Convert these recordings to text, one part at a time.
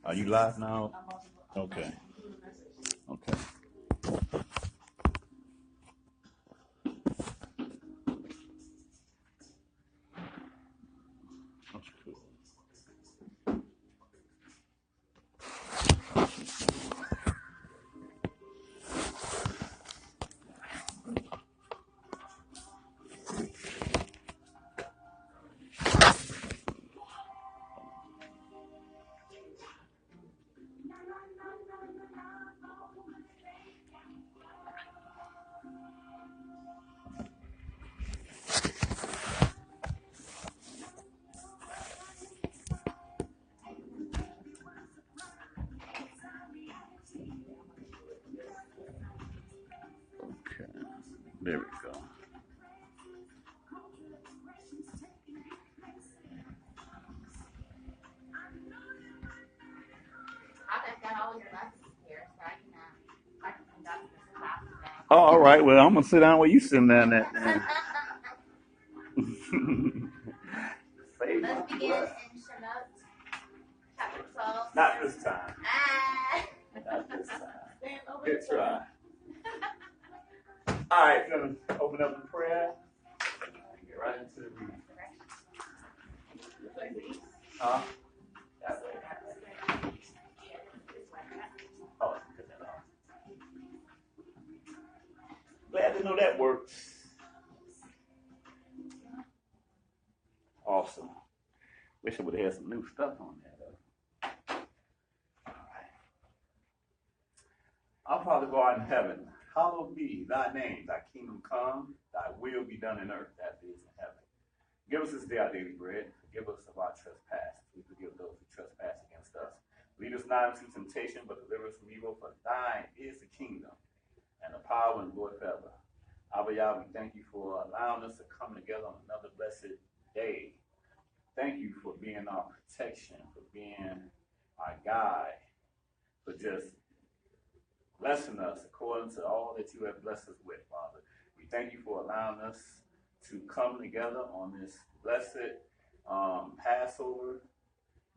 Are you live now? Okay. Okay. That's cool. Okay. There we go. Oh, all right. Well, I'm gonna sit down where you sitting down at. Let's begin in Shemot, chapter 12. Not this time. Not this time. Good try. All right, gonna open up in prayer. Get right into the reading. Huh? That way. Oh, good enough. Glad to know that works. Awesome. Wish I would have had some new stuff on there, though. All right. Our Father who art in heaven, hallowed be thy name, thy kingdom come, thy will be done in earth as it is in heaven. Give us this day our daily bread. Forgive us of our trespasses. We forgive those who trespass against us. Lead us not into temptation, but deliver us from evil. For thine is the kingdom, and the power and the glory forever. Abba Yah, we thank you for allowing us to come together on another blessed day. Thank you for being our protection, for being our guide, for just blessing us according to all that you have blessed us with, Father. We thank you for allowing us to come together on this blessed Passover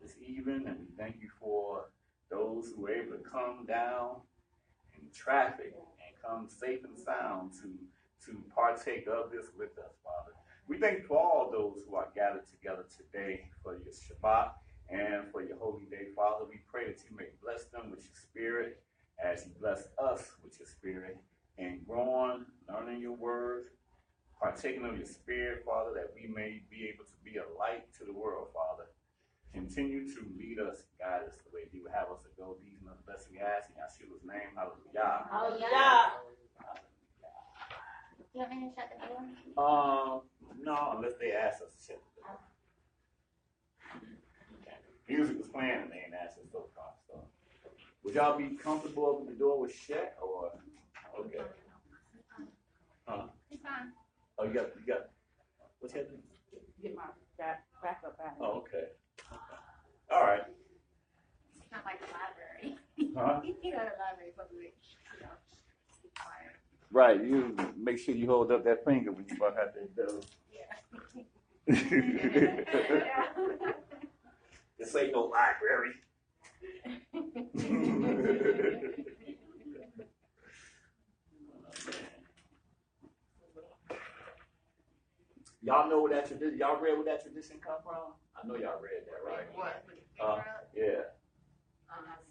this evening, and we thank you for those who were able to come down in traffic and come safe and sound to partake of this with us, Father. We thank you for all those who are gathered together today for your Shabbat and for your holy day, Father. We pray that you may bless them with your spirit as you bless us with your spirit, and growing, learning your word, partaking of your spirit, Father, that we may be able to be a light to the world, Father. Continue to lead us, guide us the way you would have us to go. These are the blessings we ask in Yeshua's name. Hallelujah. Hallelujah. Do you want me to shut the door? No, unless they ask us to shut the door. Music was playing and they ain't asked us so far. So, would y'all be comfortable if the door was shut or okay? Huh? It's fine. Oh, you got. What's happening? Get my backup battery. Oh, okay. All right. It's not like the library. Huh? You know, the library probably. Right. You make sure you hold up that finger when you walk out that door. Yeah. This ain't no library. Y'all know where that tradition? Y'all read where that tradition come from? I know y'all read that, right? What? Yeah.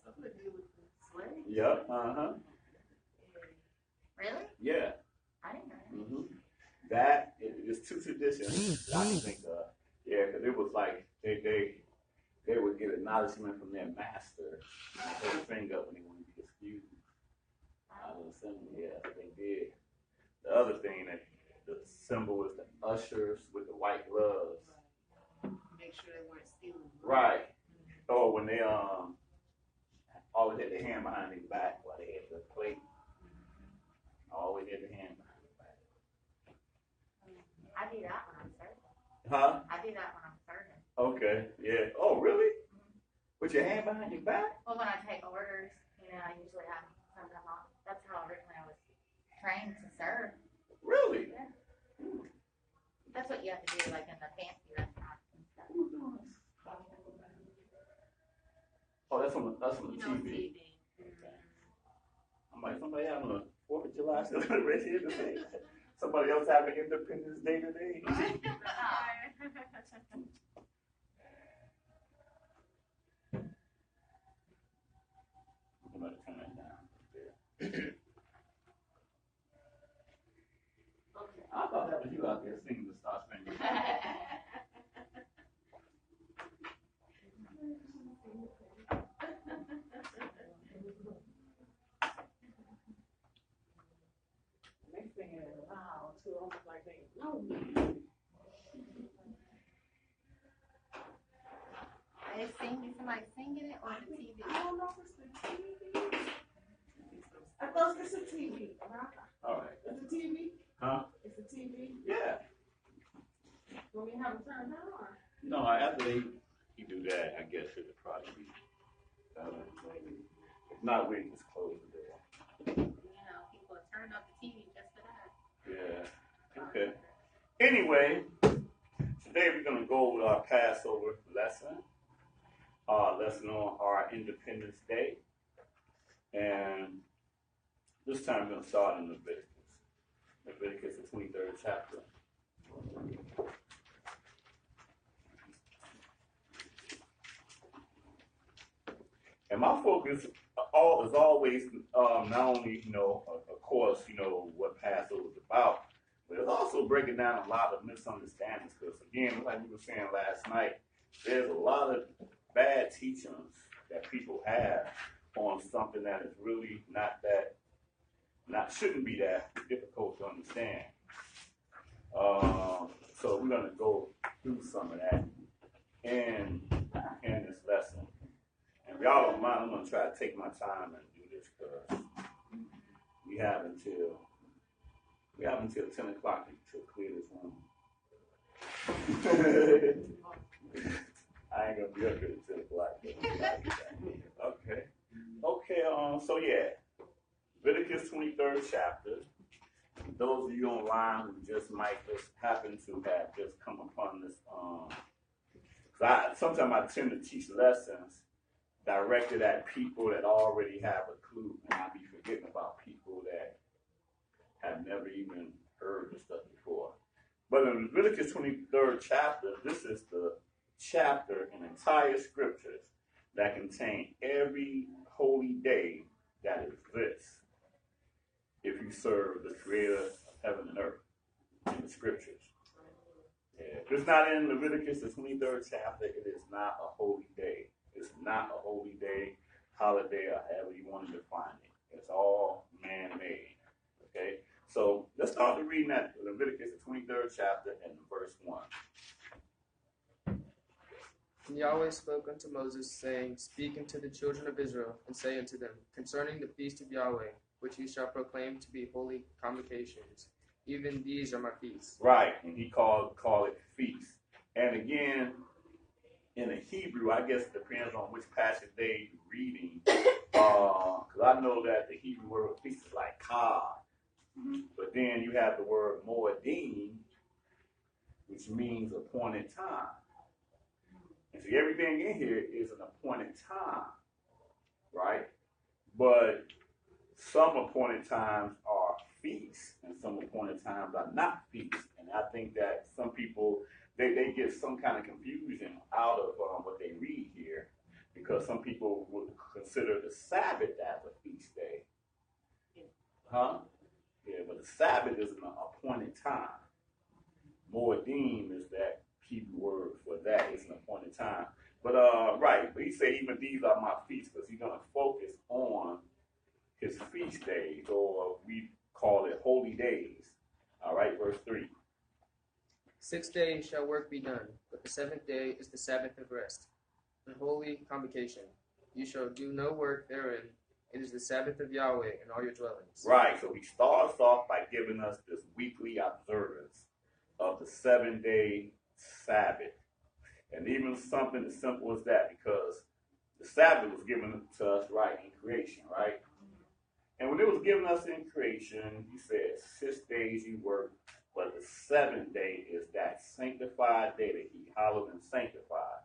Something to do with the slave. Yep. Really? Yeah. I didn't know. Mm-hmm. That is two traditions that I can think of. Yeah, because it was like they would get acknowledgement from their master and they hold a finger up when they wanted to be excused. I was assuming, yeah, they did. The other thing that the symbol is the ushers with the white gloves. Make sure they weren't stealing. Right. Or when they always had their hand behind their back while they had the plate. Always had their hand behind their back. I do that when I'm serving. Huh? I do that when I'm serving. Okay. Yeah. Oh, really? With your hand behind your back? Well, when I take orders, I usually have some come off. That's how originally I was trained to serve. Really? Yeah. That's what you have to do, like in the fancy restaurants and stuff. Oh, that's on the TV. I'm like, somebody having a 4th of July celebration today. Somebody else having Independence Day today. I'm going to turn that down. Okay, I thought that was you out there singing the Star Spangled Banner. They singing it loud too, almost like they know me. Is somebody singing it or the TV? I don't know if it's the TV. I thought it's the TV. All right. It's the TV? Huh? It's the TV? Yeah. When we have it turned on. No, after you do that, I guess it would probably be better. If not, we just close the door. People turn up the TV just for that. Yeah. Okay. Anyway, today we're going to go over our Passover lesson. Lesson on our Independence Day. And this time we're going to start in Leviticus. Leviticus, the 23rd chapter. And my focus is always not only, of course, what Passover is about, but it's also breaking down a lot of misunderstandings. Because again, like we were saying last night, there's a lot of bad teachings that people have on something that is really shouldn't be that difficult to understand. So we're going to go through some of that in this lesson. And if y'all don't mind, I'm going to try to take my time and do this because we have until 10 o'clock to clear this room. I ain't going to be up here at 10 o'clock. Okay, so yeah, Leviticus 23rd chapter. Those of you online who just might just happen to have just come upon this, sometimes I tend to teach lessons directed at people that already have a clue, and I be forgetting about people that have never even heard the stuff before. But in Leviticus 23rd chapter, this is the chapter in entire scriptures that contain every holy day that exists if you serve the creator of heaven and earth in the scriptures. Yeah. If it's not in Leviticus, the 23rd chapter, it is not a holy day. It's not a holy day, holiday, or however you want to define it. It's all man-made. Okay? So let's start reading that Leviticus, the 23rd chapter, and verse 1. And Yahweh spoke unto Moses, saying, Speak unto the children of Israel, and say unto them, Concerning the feast of Yahweh, which ye shall proclaim to be holy convocations, even these are my feasts. Right, and he call it feast. And again, in the Hebrew, I guess it depends on which passage they you're reading, because I know that the Hebrew word for feast is like kah, but then you have the word moedim, which means appointed time. And see, everything in here is an appointed time, right? But some appointed times are feasts, and some appointed times are not feasts. And I think that some people, they get some kind of confusion out of what they read here, because some people would consider the Sabbath as a feast day. Huh? Yeah, but the Sabbath is an appointed time. Moedim is that Hebrew word for that. It's an appointed time. But right, but he said even these are my feasts, because he's going to focus on his feast days, or we call it holy days. All right, verse 3. 6 days shall work be done, but the 7th day is the Sabbath of rest, an holy convocation. You shall do no work therein. It is the Sabbath of Yahweh in all your dwellings. Right, so he starts off by giving us this weekly observance of the 7-day Sabbath. And even something as simple as that, because the Sabbath was given to us, right, in creation, right? And when it was given us in creation, he said 6 days you work, but the 7th day is that sanctified day that he hallowed and sanctified,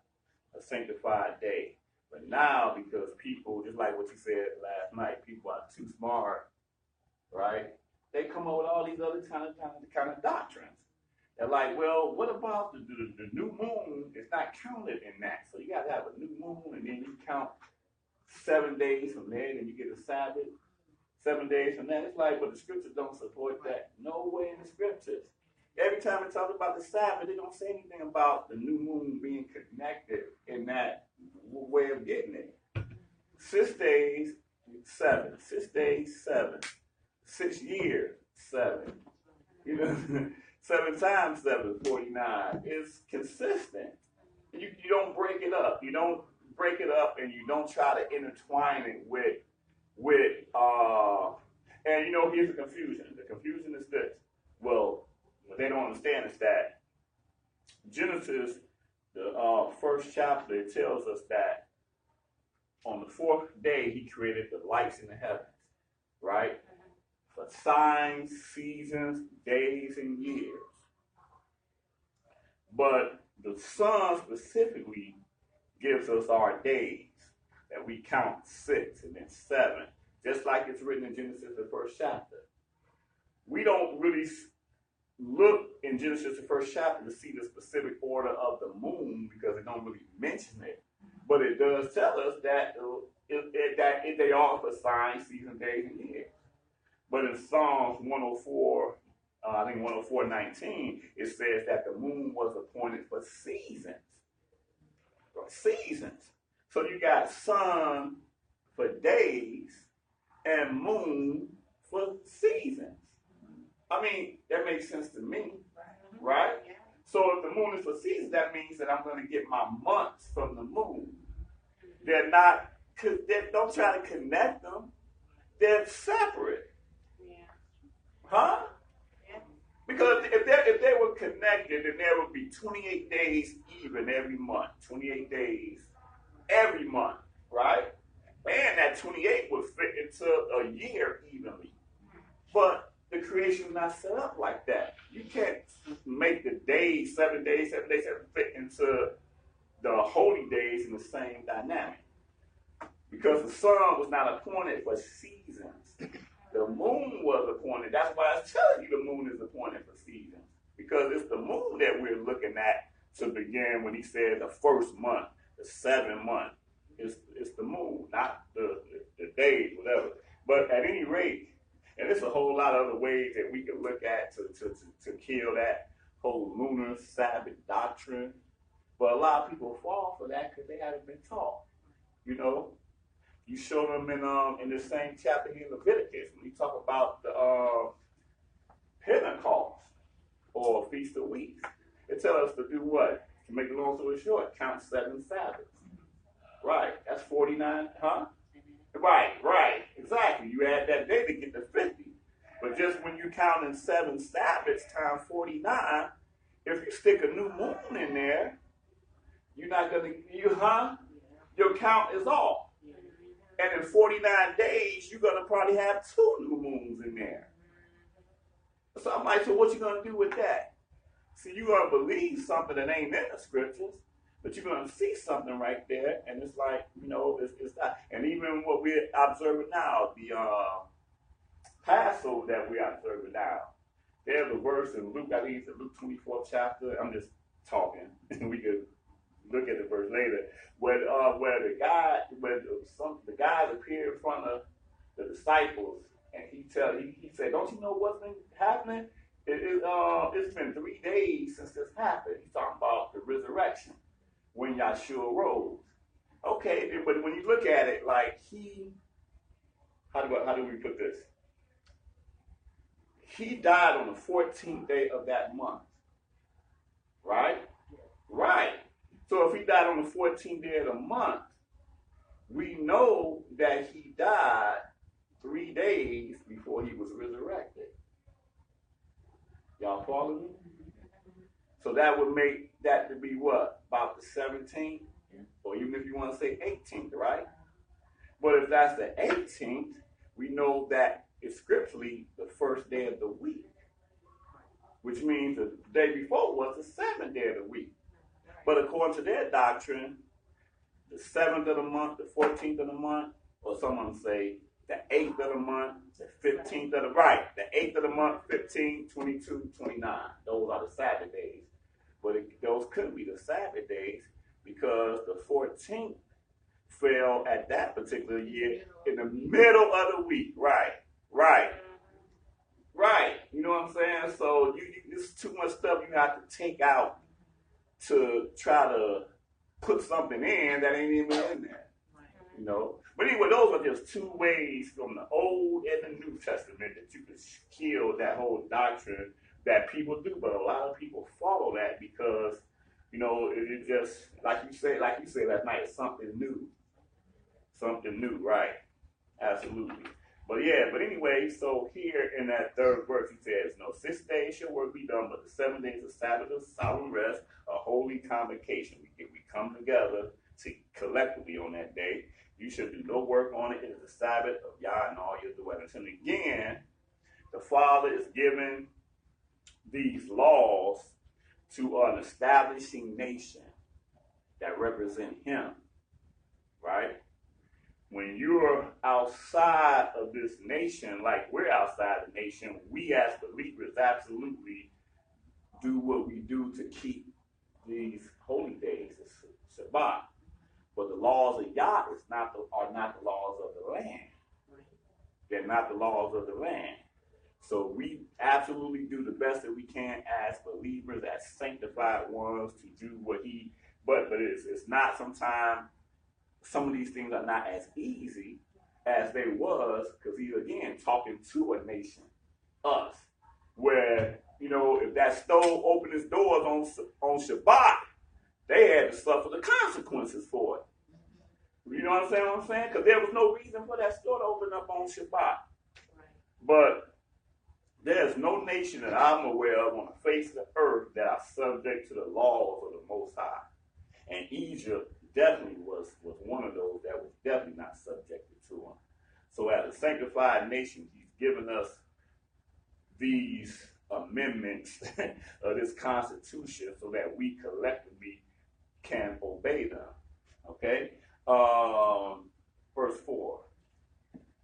a sanctified day. But now, because people, just like what you said last night, people are too smart, right? They come up with all these other kind of doctrines. They're like, well, what about the new moon? It's not counted in that. So you got to have a new moon, and then you count 7 days from there, and you get a Sabbath. 7 days from that. It's like, but the scriptures don't support that. No way in the scriptures. Every time they talk about the Sabbath, they don't say anything about the new moon being connected in that way of getting it. 6 days, 7. 6 days, 7. 6 years, 7. You know, 7 times 7, 49. It's consistent. You don't break it up. You don't break it up, and you don't try to intertwine it with and you know, here's the confusion. The confusion is this. Well, what they don't understand is that Genesis, the first chapter, it tells us that on the 4th day he created the lights in the heavens, right? For signs, seasons, days, and years. But the sun specifically gives us our days, that we count 6 and then 7, just like it's written in Genesis, the first chapter. We don't really look in Genesis, the first chapter, to see the specific order of the moon because it don't really mention it. But it does tell us that they are for signs, seasons, days, and years. But in Psalms 104, I think 104:19, it says that the moon was appointed for seasons. Seasons. So you got sun for days and moon for seasons. I mean, that makes sense to me, right? So if the moon is for seasons, that means that I'm going to get my months from the moon. They're not, don't try to connect them. They're separate. Huh? Because if they were connected, then there would be 28 days even every month. 28 days every month, right? And that 28 would fit into a year evenly. But the creation is not set up like that. You can't make the days, 7 days, 7 days, fit into the holy days in the same dynamic. Because the sun was not appointed for seasons. The moon was appointed. That's why it's telling you the moon is appointed for seasons. Because it's the moon that we're looking at to begin when he said the first month, the 7th month. It's the moon, not the days, whatever. But at any rate, and there's a whole lot of other ways that we can look at to kill that whole lunar Sabbath doctrine. But a lot of people fall for that because they haven't been taught. You know, you show them in the same chapter here in Leviticus when you talk about the Pentecost or Feast of Weeks. It tells us to do what? To make a long story short, count 7 Sabbaths. Right, that's 49, huh? Right, exactly. You add that day to get to 50. But just when you count in 7 Sabbaths times 49, if you stick a new moon in there, you're not going to, your count is off. And in 49 days, you're going to probably have 2 new moons in there. So I'm like, so what you going to do with that? See, you're going to believe something that ain't in the scriptures, but you're going to see something right there, and it's like, it's not. And even what we're observing now, the Passover that we're observing now, there's a verse in Luke, I think it's the Luke 24th chapter. I'm just talking, and we could look at the verse later, where the guys appear in front of the disciples, and he said, don't you know what's been happening? It's been 3 days since this happened. He's talking about the resurrection, when Yahshua rose. Okay, but when you look at it, like how do we put this? He died on the 14th day of that month, right? Right. So if he died on the 14th day of the month, we know that he died 3 days before he was resurrected. Y'all follow me? So that would make that to be what? About the 17th? Or even if you want to say 18th, right? But if that's the 18th, we know that it's scripturally the first day of the week, which means the day before was the 7th day of the week. But according to their doctrine, the 7th of the month, the 14th of the month, or someone say the 8th of the month, the 15th of the, right, the 8th of the month, 15, 22, 29. Those are the Sabbath days. But those couldn't be the Sabbath days because the 14th fell at that particular year in the middle of the week. Right. You know what I'm saying? So there's too much stuff you have to take out to try to put something in that ain't even in there. You know? But anyway, those are just two ways from the Old and the New Testament that you could kill that whole doctrine that people do. But a lot of people follow that because, you know, it just, like you said last night, it's something new. Something new, right? Absolutely. But anyway, so here in that third verse, he says, no, 6 days shall work be done, but the 7 days of Sabbath of solemn rest, a holy convocation. We come together collectively on that day. You should do no work on it. It is the Sabbath of YAH and all your dwellings. And again, the Father is giving these laws to an establishing nation that represent him, right? When you're outside of this nation, like we're outside the nation, we as believers absolutely do what we do to keep these holy days, Shabbat. But the laws of YAH are not the laws of the land. They're not the laws of the land. So we absolutely do the best that we can as believers, as sanctified ones, to do what but it's not sometimes. Some of these things are not as easy as they was because he's, again, talking to a nation, us, where, you know, if that stove opened its doors on Shabbat, they had to suffer the consequences for it. You know what I'm saying? Because there was no reason for that store to open up on Shabbat. But there's no nation that I'm aware of on the face of the earth that are subject to the laws of the Most High. And Egypt definitely was one of those that was definitely not subjected to him. So as a sanctified nation, he's given us these amendments of this Constitution so that we collectively can obey them. Okay? Verse 4.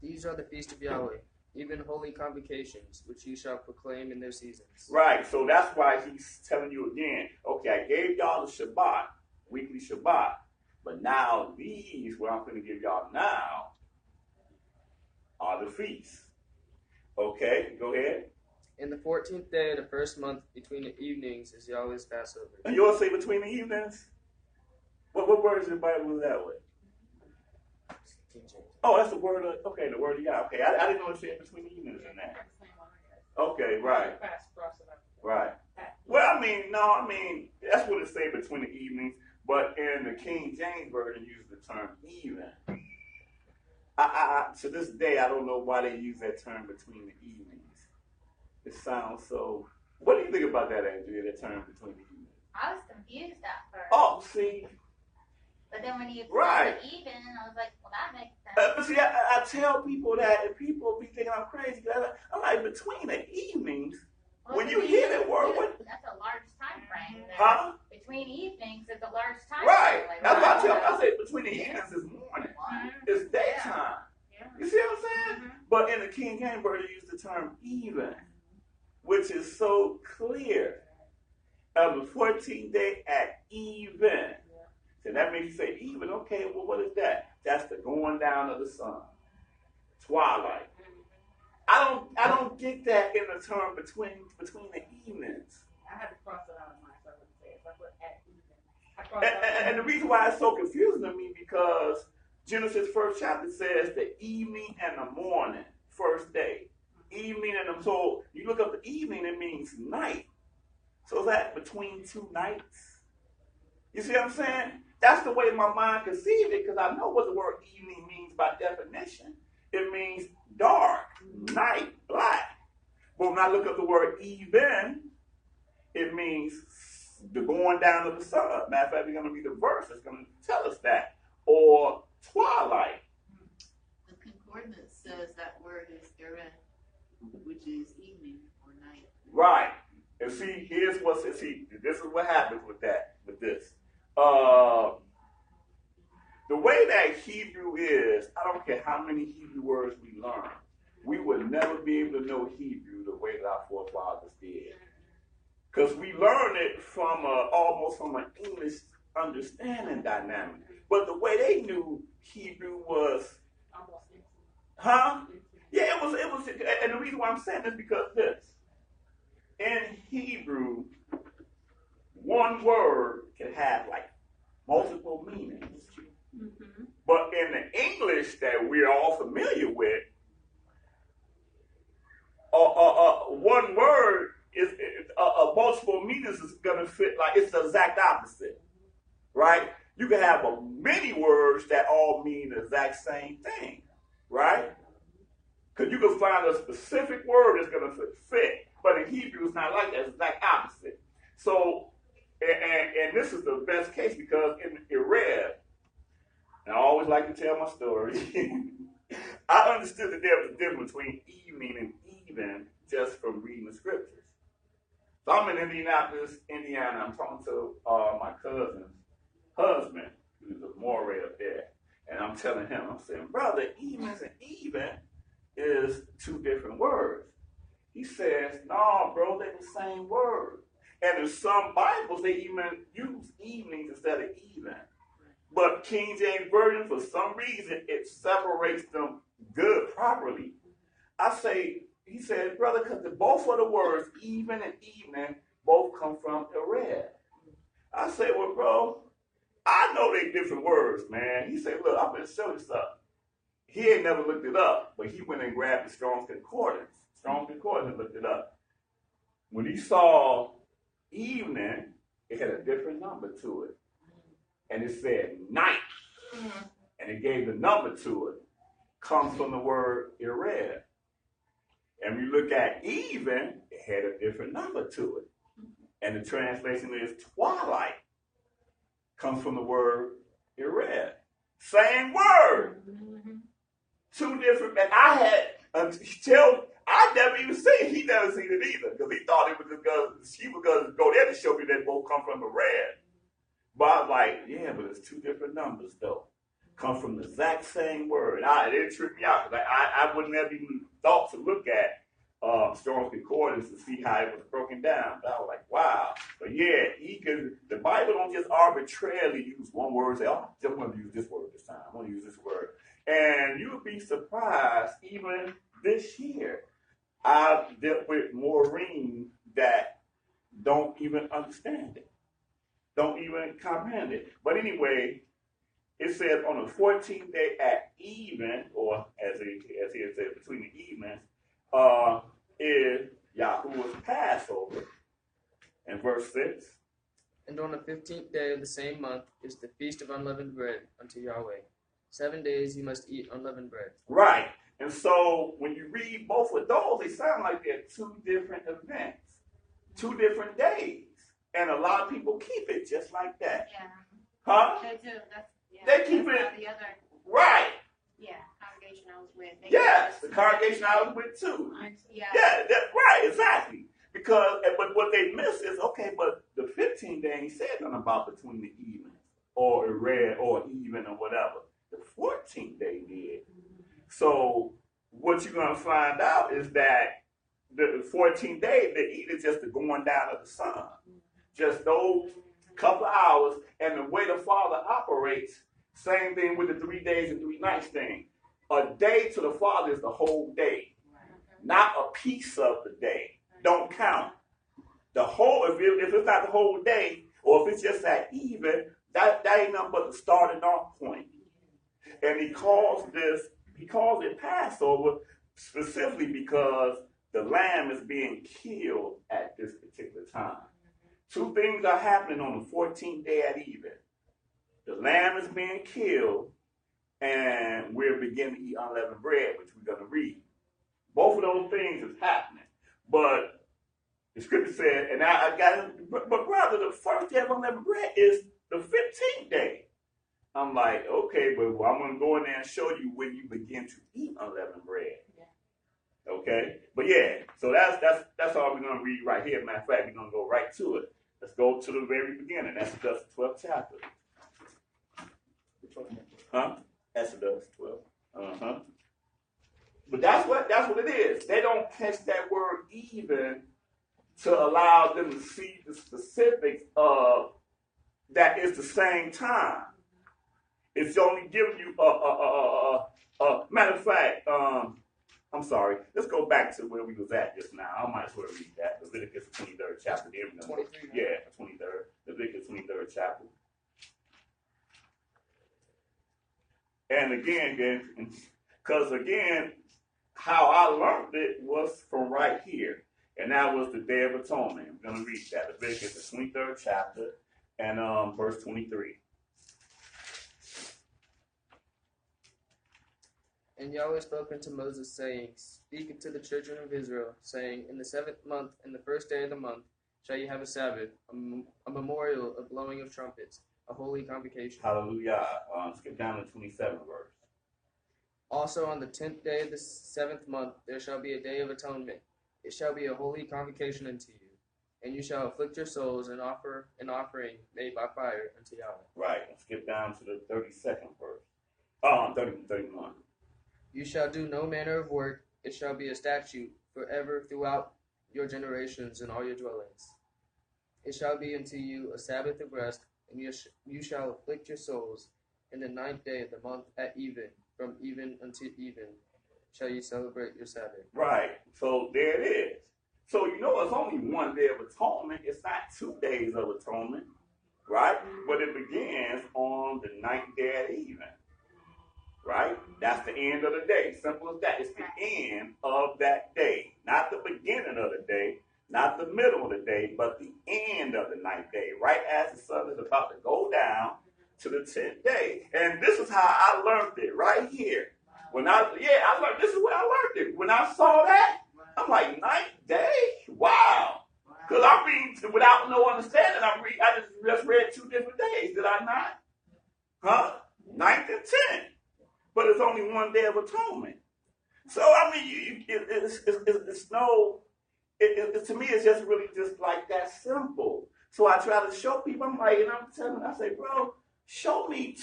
These are the feasts of Yahweh, even holy convocations, which ye shall proclaim in their seasons. Right, so that's why he's telling you again, okay, I gave y'all the Shabbat, weekly Shabbat, but now these, what I'm going to give y'all now, are the feasts. Okay, go ahead. In the 14th day of the first month between the evenings is Yahweh's Passover. And you all say between the evenings? What word is the Bible that way? King James. Oh, that's the word of, okay, the word of God. Okay, I didn't know it said between the evenings in that. Okay, right. Right. Well, I mean, that's what it say between the evenings, but in the King James Version, uses the term even. To this day, I don't know why they use that term between the evenings. It sounds so. What do you think about that, Andrea, that term between the evenings? I was confused at first. Oh, see. But then when you Right. said even, I was like, well, that makes sense. But see, I tell people that, and people be thinking I'm crazy. I'm like, between the evenings, Well, when you hear that word, that's a large time frame. Huh? Between evenings is a large time Right. frame. Like, That's what I tell wow. them. I say between the evenings is morning. It's daytime. Yeah. You see what I'm saying? But in the King James Version, they use the term even, which is so clear. Of the 14th day at even. So that makes you say even. Okay, well, what is that? That's the going down of the sun. Twilight. I don't get that in the term between the evenings. I had to cross it out of mine, so I wouldn't say it. So I put at even. And the reason why it's so confusing to me because Genesis 1st chapter says the evening and the morning, first day. Evening and the, so you look up the evening, it means night. So is that between two nights? You see what I'm saying? That's the way my mind conceived it because I know what the word evening means by definition. It means dark, night, black. But when I look up the word even, it means the going down of the sun. Matter of fact, we're going to read the verse that's going to tell us that. Or twilight. The concordance says that word is eret, which is evening or night. Right. And see, here's what's, see, this is what happens with that, with this. The way that Hebrew is, I don't care how many Hebrew words we learn, we would never be able to know Hebrew the way that our forefathers did. Because we learn it from almost from an English understanding dynamic. But the way they knew Hebrew was, huh? Yeah, it was, and the reason why I'm saying this is because this. In Hebrew, one word can have like multiple meanings. Mm-hmm. But in the English that we're all familiar with, one word is multiple meanings is going to fit like it's the exact opposite, right? You can have many words that all mean the exact same thing, right? Because you can find a specific word that's going to fit, but in Hebrew it's not like that. It's the exact opposite. So, and this is the best case because in Arab, and I always like to tell my story, I understood that there was a difference between evening and even just from reading the scriptures. So I'm in Indianapolis, Indiana. I'm talking to my cousin's husband, who's a moray up there. And I'm telling him, I'm saying, brother, evens and even is two different words. He says, no, bro, they're the same word. And in some Bibles, they even use evenings instead of even. But King James Version, for some reason, it separates them good, properly. He said, brother, because both of the words, even and evening, both come from Arab. I said, well, bro, I know they different words, man. He said, look, I'm going to show you something. He ain't never looked it up, but he went and grabbed the Strong's Concordance. Strong's Concordance looked it up. When he saw evening, it had a different number to it. And it said night. And it gave the number to it. Comes from the word Arab. And we look at even, it had a different number to it. And the translation is twilight. Comes from the word Arab. Same word. Two different, and I had, I never even seen it. He never seen it either. Because he thought it was because she was going to go there to show me that both come from Arab. But I was like, yeah, but it's two different numbers though. Come from the exact same word. It tripped me out. Because I wouldn't have even thought to look at Strong's Concordance to see how it was broken down. But I was like, wow. But yeah, the Bible don't just arbitrarily use one word and say, oh, I just want to use this word this time. I want to use this word. And you would be surprised, even this year, I've dealt with Maureen that don't even understand it. Don't even comprehend it. But anyway, it says on the 14th day at even, or as he said, between the evenings, is Yahuwah's Passover. In verse 6. And on the 15th day of the same month is the feast of unleavened bread unto Yahweh. 7 days you must eat unleavened bread. Right. And so when you read both of those, they sound like they're two different events, 2 different days. And a lot of people keep it just like that. Yeah. Huh? They do. They keep it. The other. Right. Yeah. Congregation I was with. Yes. The congregation I was with too. Yeah. Yeah. That's right. Exactly. Because, but what they miss is, okay, but the 15th day ain't said nothing about between the evenings or red or even or whatever. The 14th day did. So what you're going to find out is that the 14th day, they eat it just the going down of the sun. Just those couple of hours. And the way the Father operates, same thing with the 3 days and 3 nights thing. A day to the Father is the whole day, not a piece of the day. Don't count. The whole, if it's not the whole day, or if it's just that even, that ain't nothing but the starting off point. And he calls it Passover specifically because the lamb is being killed at this particular time. 2 things are happening on the 14th day at even. The lamb is being killed, and we're beginning to eat unleavened bread, which we're going to read. Both of those things is happening. But the scripture said, and I got it, but rather the first day of unleavened bread is the 15th day. I'm like, okay, but I'm going to go in there and show you when you begin to eat unleavened bread. Yeah. Okay? But yeah, so that's all we're going to read right here. Matter of fact, we're going to go right to it. Let's go to the very beginning. That's just the 12th chapter. Huh? Exodus 12. Uh-huh. But that's what it is. They don't catch that word even to allow them to see the specifics of that is the same time. It's only giving you matter of fact, I'm sorry. Let's go back to where we was at just now. I might as well read that. Leviticus 23rd chapter. 23. Yeah, 23rd. Leviticus 23rd chapter. And again, because again, how I learned it was from right here. And that was the Day of Atonement. I'm going to read that. Leviticus, the 23rd chapter, and verse 23. And Yahweh spoke unto Moses, saying, Speak unto the children of Israel, saying, In the 7th month, in the 1st day of the month, shall ye have a Sabbath, a memorial of blowing of trumpets, a holy convocation. Hallelujah. Skip down to 27th verse. Also on the 10th day of the 7th month, there shall be a day of atonement. It shall be a holy convocation unto you. And you shall afflict your souls and offer an offering made by fire unto Yahweh. Right. Skip down to the 32nd verse. 31. You shall do no manner of work. It shall be a statute forever throughout your generations in all your dwellings. It shall be unto you a Sabbath of rest, and you shall afflict your souls. In the 9th day of the month at even, from even unto even, shall you celebrate your Sabbath. Right. So there it is. So you know it's only one day of atonement. It's not 2 days of atonement. Right? But it begins on the 9th day at even. Right? That's the end of the day. Simple as that. It's the end of that day. Not the beginning of the day, not the middle of the day, but the end of the 9th day. Right as the sun is about to go down to the 10th day. And this is how I learned it right here. This is where I learned it. When I saw that, I'm like, 9th day? Wow. Because I'm reading without no understanding. I just read 2 different days, did I not? Huh? 9th and 10th. But it's only one day of atonement. So I mean, to me, it's just really just like that simple. So I try to show people. I'm like, and I'm telling them, I say, bro, show me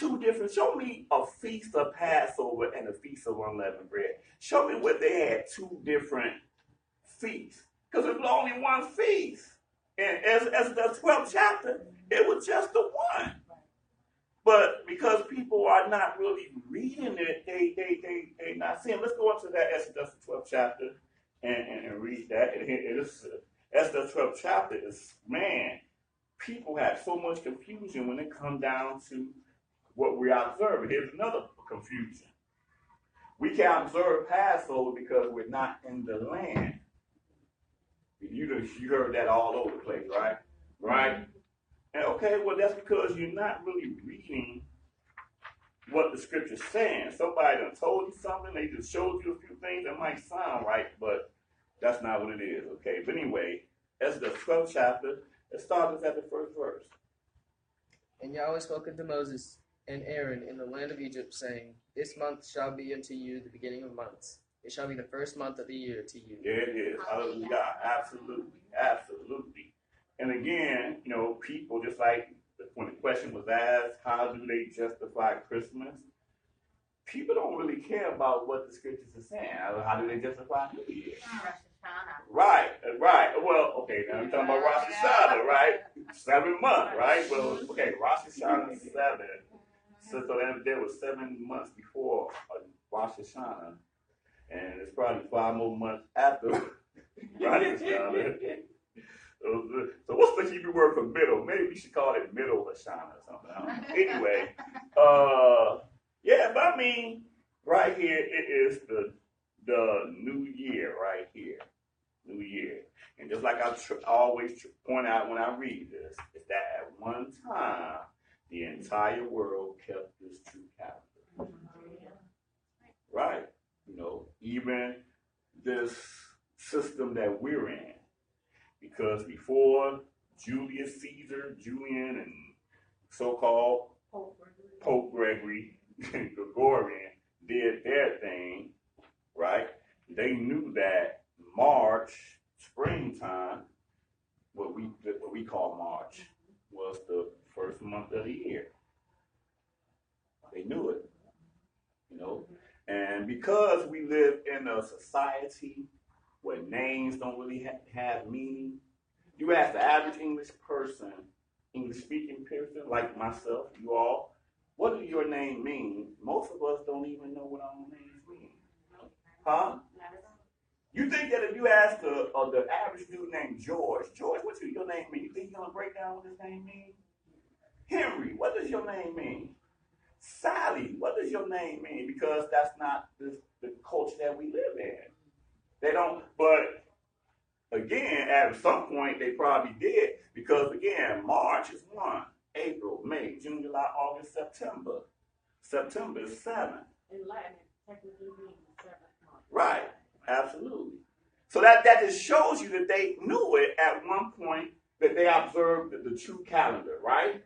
a feast of Passover and a feast of unleavened bread. Show me where they had 2 different feasts, because it was only one feast. And as the 12th chapter, it was just the one. But because people are not really reading it, they not seeing. Let's go into that Exodus 12th chapter and read that. Exodus 12th chapter is, man, people have so much confusion when it comes down to what we are observing. Here's another confusion. We can't observe Passover because we're not in the land. You heard that all over the place, right? Right? And okay, well, that's because you're not really reading what the scripture's saying. Somebody done told you something, they just showed you a few things that might sound right, but that's not what it is, okay? But anyway, that's the 12th chapter. Let's start at the 1st verse. And Yahweh spoke unto Moses and Aaron in the land of Egypt, saying, This month shall be unto you the beginning of months. It shall be the 1st month of the year to you. There it is. Hallelujah. Absolutely. Absolutely. And again, people, just like when the question was asked, how do they justify Christmas? People don't really care about what the scriptures are saying. How do they justify New Year? Right. Well, okay, now we're talking about Rosh Hashanah, right? 7 months, right? Well, okay, Rosh Hashanah is 7. So there was 7 months before Rosh Hashanah, and it's probably 5 more months after Rosh Hashanah. So what's the Hebrew word for middle? Maybe we should call it middle Hashanah or something. I don't know. Anyway, but I mean, right here, it is the new year right here. New year. And just like I always point out when I read this, is that at one time, the entire world kept this true calendar. Right. Even this system that we're in. Because before Julius Caesar, Julian, and so-called Pope Gregory and Gregorian did their thing, right? They knew that March, springtime, what we call March, was the 1st month of the year. They knew it. you know. And because we live in a society where names don't really have meaning, you ask the average English person, English-speaking person like myself, you all, what does your name mean? Most of us don't even know what our own names mean. Huh? You think that if you ask the average dude named George, what does your name mean? You think he's going to break down what his name means? Henry, what does your name mean? Sally, what does your name mean? Because that's not the culture that we live in. They don't, but again, at some point they probably did, because again, March is 1, April, May, June, July, August, September. September is 7. In Latin, technically means 7th month. Right, absolutely. So that just shows you that they knew it at one point, that they observed the true calendar, right?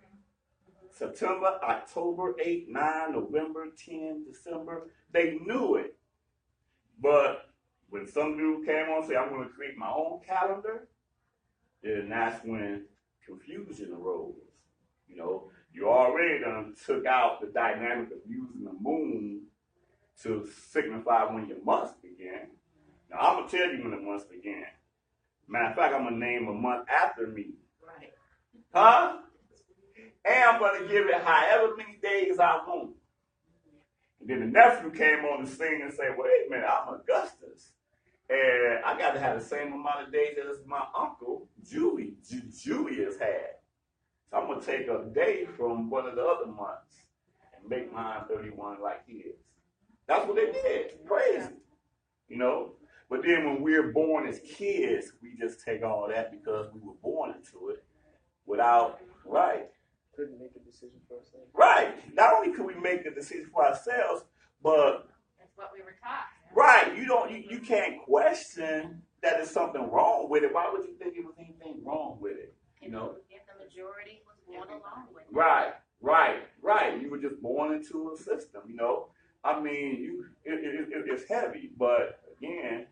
September, October, 8, 9, November, 10, December. They knew it. But when some dude came on and said, I'm going to create my own calendar, then that's when confusion arose. You know, you already done took out the dynamic of using the moon to signify when your months begin. Now, I'm going to tell you when the months begin. Matter of fact, I'm going to name a month after me. Right. Huh? And I'm going to give it however many days I want. And then the nephew came on the scene and said, wait a minute, I'm Augustus. And I got to have the same amount of days as my uncle, Julius had. So I'm going to take a day from one of the other months and make mine 31 like his. That's what they did. Crazy. You know? But then when we're born as kids, we just take all that because we were born into it without, right. Couldn't make a decision for ourselves. Right. Not only could we make the decision for ourselves, but That's what we were taught. right, you can't question that there's something wrong with it. Why would you think there was anything wrong with it? You know? If the majority was going along with it. Right. You were just born into a system, you know. I mean, it's heavy, but again,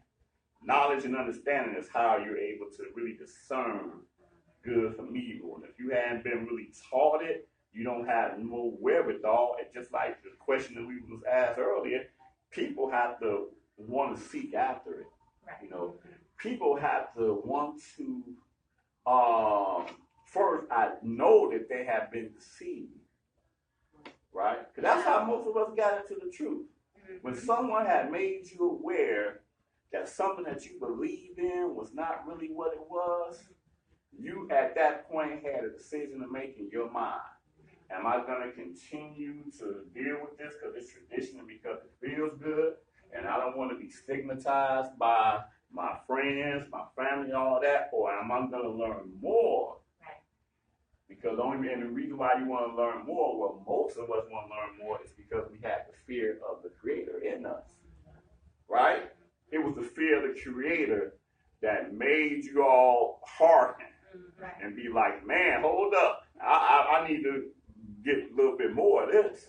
knowledge and understanding is how you're able to really discern good from evil. And if you hadn't been really taught it, you don't have no wherewithal. And just like the question that we was asked earlier, people have to want to seek after it. Right. You know, people have to want to first I know that they have been deceived. Right? Because that's how most of us got into the truth. When someone had made you aware that something that you believed in was not really what it was, you at that point had a decision to make in your mind. Am I going to continue to deal with this because it's tradition and because it feels good, and I don't want to be stigmatized by my friends, my family, all that, or am I going to learn more? Right. Because and the reason why you want to learn more, well, most of us want to learn more, is because we have the fear of the Creator in us. Right? It was the fear of the Creator that made you all hearken. Right. And be like, man, hold up. I need to get a little bit more of this.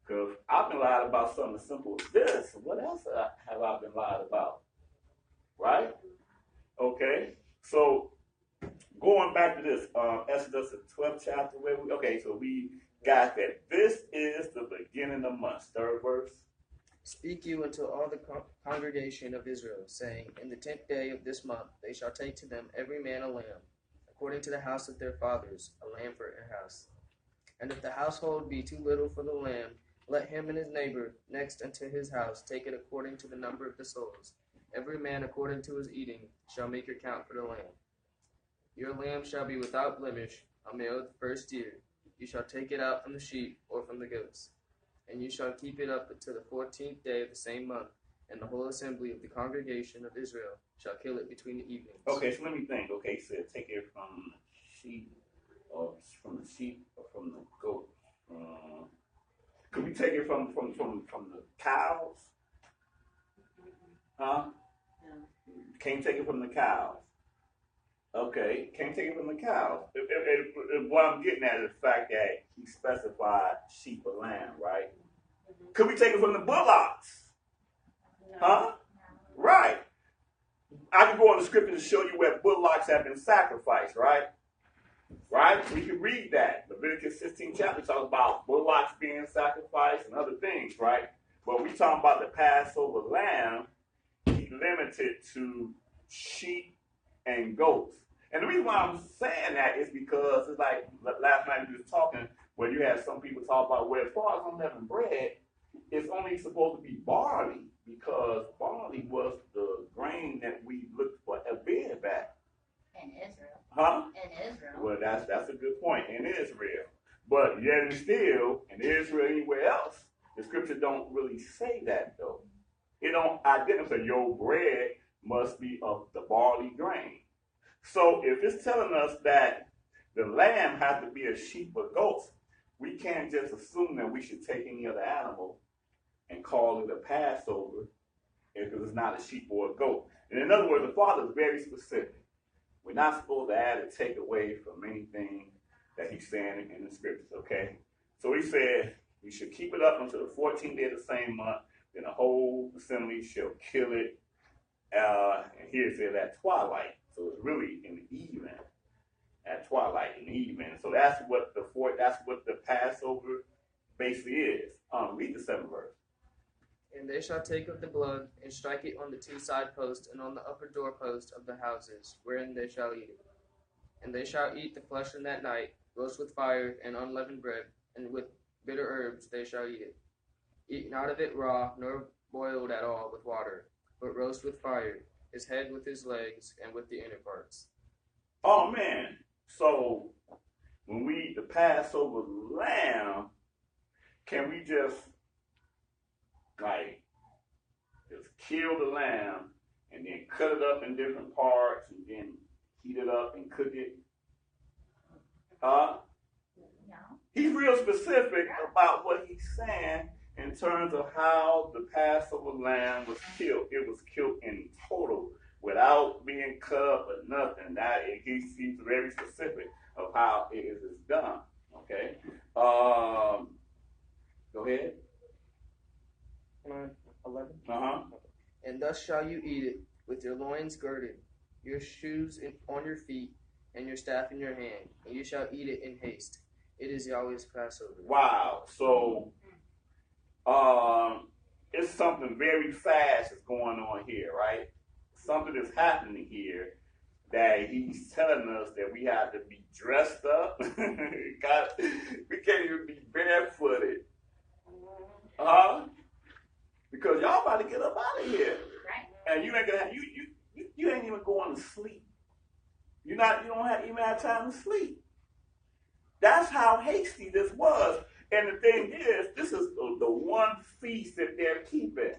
Because I've been lied about something as simple as this. What else have I been lied about? Right? Okay. So, going back to this, Exodus, the 12th chapter. So we got that. This is the beginning of months. 3rd verse. Speak you unto all the congregation of Israel, saying, in the 10th day of this month they shall take to them every man a lamb, according to the house of their fathers, a lamb for a house. And if the household be too little for the lamb, let him and his neighbor next unto his house take it according to the number of the souls. Every man according to his eating shall make your count for the lamb. Your lamb shall be without blemish, a male of the first year. You shall take it out from the sheep or from the goats. And you shall keep it up until the 14th day of the same month, and the whole assembly of the congregation of Israel shall kill it between the evenings. Okay, so let me think. Okay, so take it from the sheep, or from the goat. Could we take it from the cows? Huh? No. Can't take it from the cows. Okay, can't take it from the cows. What I'm getting at is the fact that he specified sheep or lamb, right? Could we take it from the bullocks? No. Huh? Right. I can go on the scripture to show you where bullocks have been sacrificed, right? Right? We can read that. Leviticus 16 chapter talks about bullocks being sacrificed and other things, right? But we talking about the Passover lamb, he limited to sheep and goats. And the reason why I'm saying that is because it's like last night we was talking where you had some people talk about, well, as far as unleavened bread, it's only supposed to be barley because barley was the grain that we looked for a bed back. In Israel. Huh? In Israel. Well, that's a good point. In Israel. But yet and still, in Israel, anywhere else, the scripture don't really say that, though. It don't identify your bread must be of the barley grain. So if it's telling us that the lamb has to be a sheep or goat, we can't just assume that we should take any other animal and call it a Passover if it's not a sheep or a goat. And in other words, the Father is very specific. We're not supposed to add or take away from anything that he's saying in the scriptures, okay? So he said we should keep it up until the 14th day of the same month. Then the whole assembly shall kill it. And here it says at twilight. So it's really in the evening. At twilight in the evening. So that's what the Passover basically is. Read the 7th verse. And they shall take of the blood, and strike it on the 2 side posts, and on the upper doorpost of the houses, wherein they shall eat it. And they shall eat the flesh in that night, roast with fire, and unleavened bread, and with bitter herbs they shall eat it. Eat not of it raw, nor boiled at all with water, but roast with fire, his head with his legs, and with the inner parts. Oh, man. So when we eat the Passover lamb, can we just kill the lamb and then cut it up in different parts and then heat it up and cook it? No. He's real specific about what he's saying in terms of how the Passover lamb was killed. It was killed in total without being cut up or nothing. He's very specific of how it is done. Okay? Go ahead. 11. Uh-huh. And thus shall you eat it, with your loins girded, your shoes on your feet, and your staff in your hand, and you shall eat it in haste. It is Yahweh's Passover. Wow. So, it's something very fast that's going on here, right? Something is happening here that he's telling us that we have to be dressed up. We can't even be barefooted. Because y'all about to get up out of here. Right. And you ain't gonna you ain't even going to sleep. You don't even have time to sleep. That's how hasty this was. And the thing is, this is the one feast that they're keeping.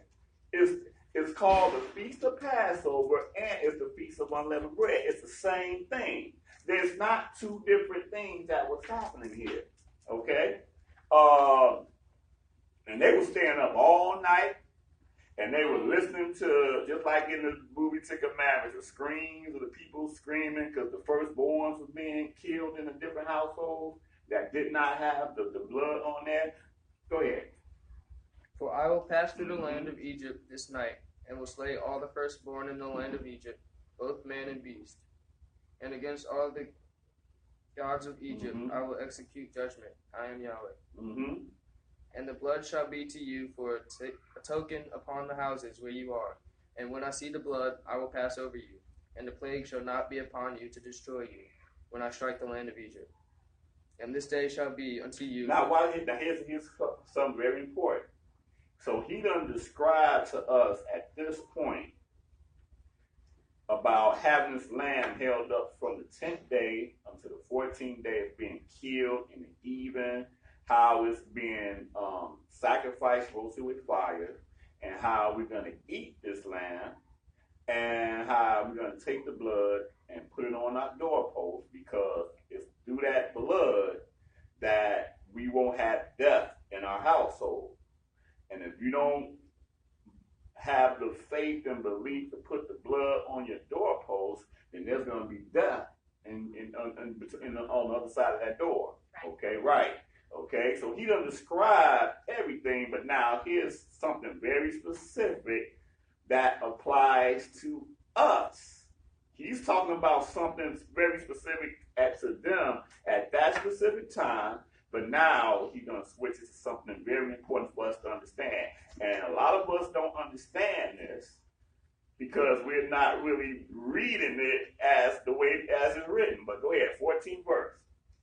It's called the Feast of Passover, and it's the Feast of Unleavened Bread. It's the same thing. There's not two different things that was happening here. Okay? And they were staying up all night, and they were listening to, just like in the movie Ten Commandments, the screams of the people screaming because the firstborns were being killed in a different household that did not have the blood on there. Go ahead. For I will pass through the land of Egypt this night, and will slay all the firstborn in the land of Egypt, both man and beast. And against all the gods of Egypt I will execute judgment. I am Yahweh. And the blood shall be to you for a token upon the houses where you are. And when I see the blood, I will pass over you. And the plague shall not be upon you to destroy you, when I strike the land of Egypt. And this day shall be unto you. Now, here's something very important. So he done described to us at this point about having this lamb held up from the 10th day until the 14th day of being killed in the even, how it's being sacrificed, roasted with fire, and how we're going to eat this lamb, and how we're going to take the blood and put it on our doorpost, because it's through that blood that we won't have death in our household. And if you don't have the faith and belief to put the blood on your doorpost, then there's going to be death on the other side of that door. Okay, right. Okay, so he done described everything, but now here's something very specific that applies to us. He's talking about something very specific to them at that specific time, but now he's going to switch it to something very important for us to understand. And a lot of us don't understand this because we're not really reading it as the way as it's written. But go ahead, 14th verse.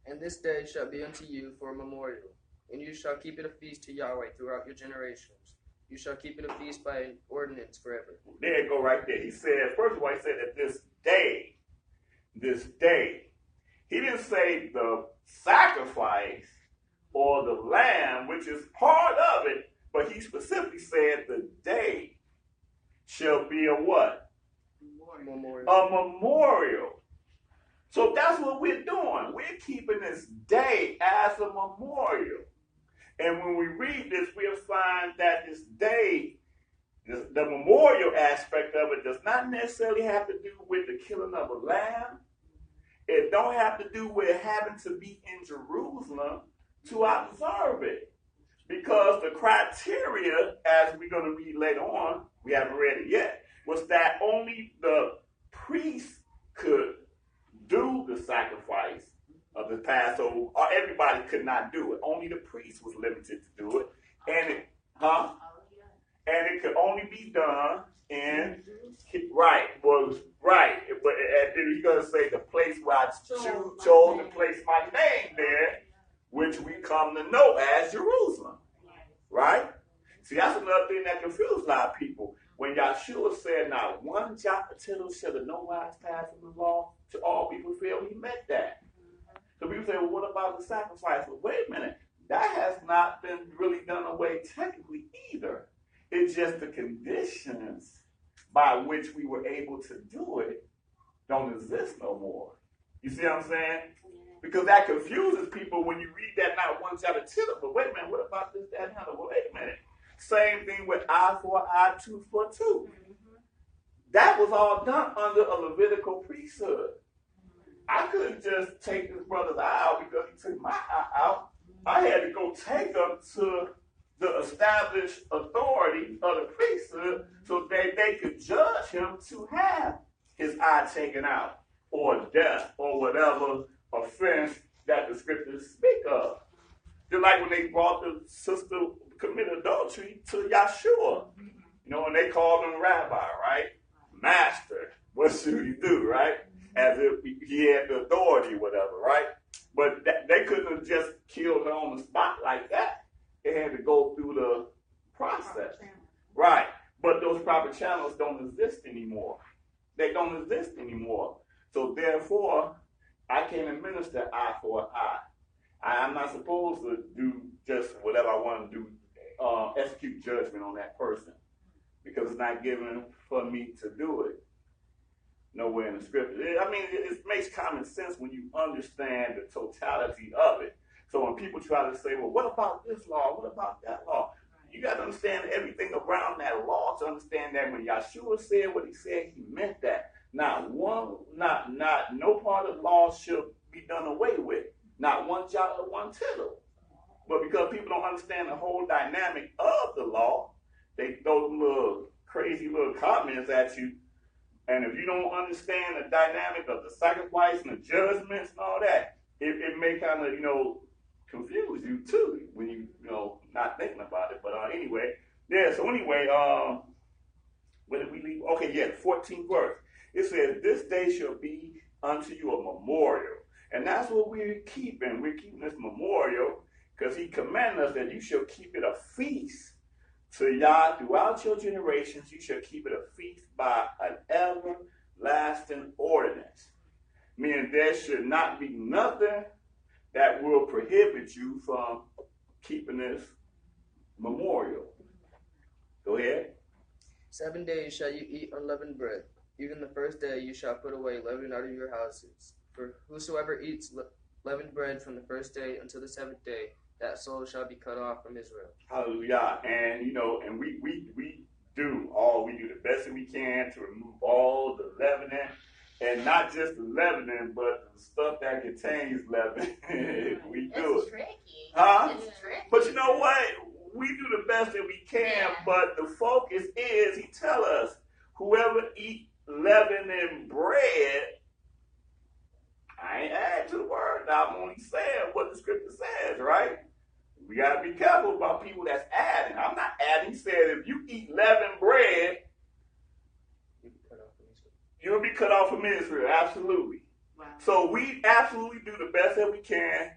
And this day shall be unto you for a memorial, and you shall keep it a feast to Yahweh throughout your generations. You shall keep it a feast by ordinance forever. There you go right there. He said, first of all, he said that this day, he didn't say the sacrifice or the lamb, which is part of it, but he specifically said the day shall be a what? Memorial. A memorial. So that's what we're doing. We're keeping this day as a memorial. And when we read this, we'll find that this day, the memorial aspect of it does not necessarily have to do with the killing of a lamb. It don't have to do with having to be in Jerusalem to observe it. Because the criteria, as we're going to read later on, we haven't read it yet, was that only the priest could do the sacrifice of the Passover, or everybody could not do it. Only the priest was limited to do it. And it, and it could only be done in, right. But and then he's going to say the place where I chose to place my name there, which we come to know as Jerusalem. Right? See, that's another thing that confuses a lot of people. When Yahshua said, not one jot or tittle shall the no wise pass from the law to all people feel, he meant that. So people say, well, what about the sacrifice? Well, wait a minute. That has not been really done away technically either. It's just the conditions by which we were able to do it don't exist no more. You see what I'm saying? Because that confuses people when you read that not one jot or tittle. But wait a minute, what about this, that, and other? Well, wait a minute. Same thing with eye for an eye, tooth for a tooth. That was all done under a Levitical priesthood. I couldn't just take this brother's eye out because he took my eye out. I had to go take him to the established authority of the priesthood so that they could judge him to have his eye taken out, or death, or whatever offense that the scriptures speak of. Just like when they brought the sister who committed adultery to Yahshua, and they called him rabbi, right? Master, what should he do, right? As if he had the authority or whatever, right? But they couldn't have just killed her on the spot like that. They had to go through the process. Right. But those proper channels don't exist anymore. They don't exist anymore. So therefore, I can't administer eye for an eye. I'm not supposed to do just whatever I want to do, execute judgment on that person, because it's not given for me to do it. Nowhere in the scripture. I mean, it makes common sense when you understand the totality of it. So when people try to say, well, what about this law? What about that law? You got to understand everything around that law to understand that when Yahshua said what he said, he meant that. No part of the law should be done away with. Not one jot or one tittle. But because people don't understand the whole dynamic of the law, they throw them little crazy little comments at you. And if you don't understand the dynamic of the sacrifice and the judgments and all that, it may kind of, confuse you too when you not thinking about it. But anyway, yeah, so anyway, where did we leave? Okay, yeah, the 14th verse. It says, this day shall be unto you a memorial. And that's what we're keeping. We're keeping this memorial because he commanded us that you shall keep it a feast to Yah throughout your generations. You shall keep it a feast by an everlasting ordinance. Meaning there should not be nothing that will prohibit you from keeping this memorial. Go ahead. 7 days shall you eat unleavened bread. Even the first day you shall put away leaven out of your houses. For whosoever eats leavened bread from the first day until the seventh day, that soul shall be cut off from Israel. Hallelujah. And, and we do the best that we can to remove all the leavening. And not just the leavening, but the stuff that contains leaven. We do It's it. Tricky. Huh? It's tricky. But you know what? We do the best that we can, but the focus is, he tell us, whoever eat leavening bread the scripture says, right? We got to be careful about people that's adding. I'm not adding. He said if you eat leavened bread, you'll be cut off from Israel. Absolutely. Wow. So we absolutely do the best that we can.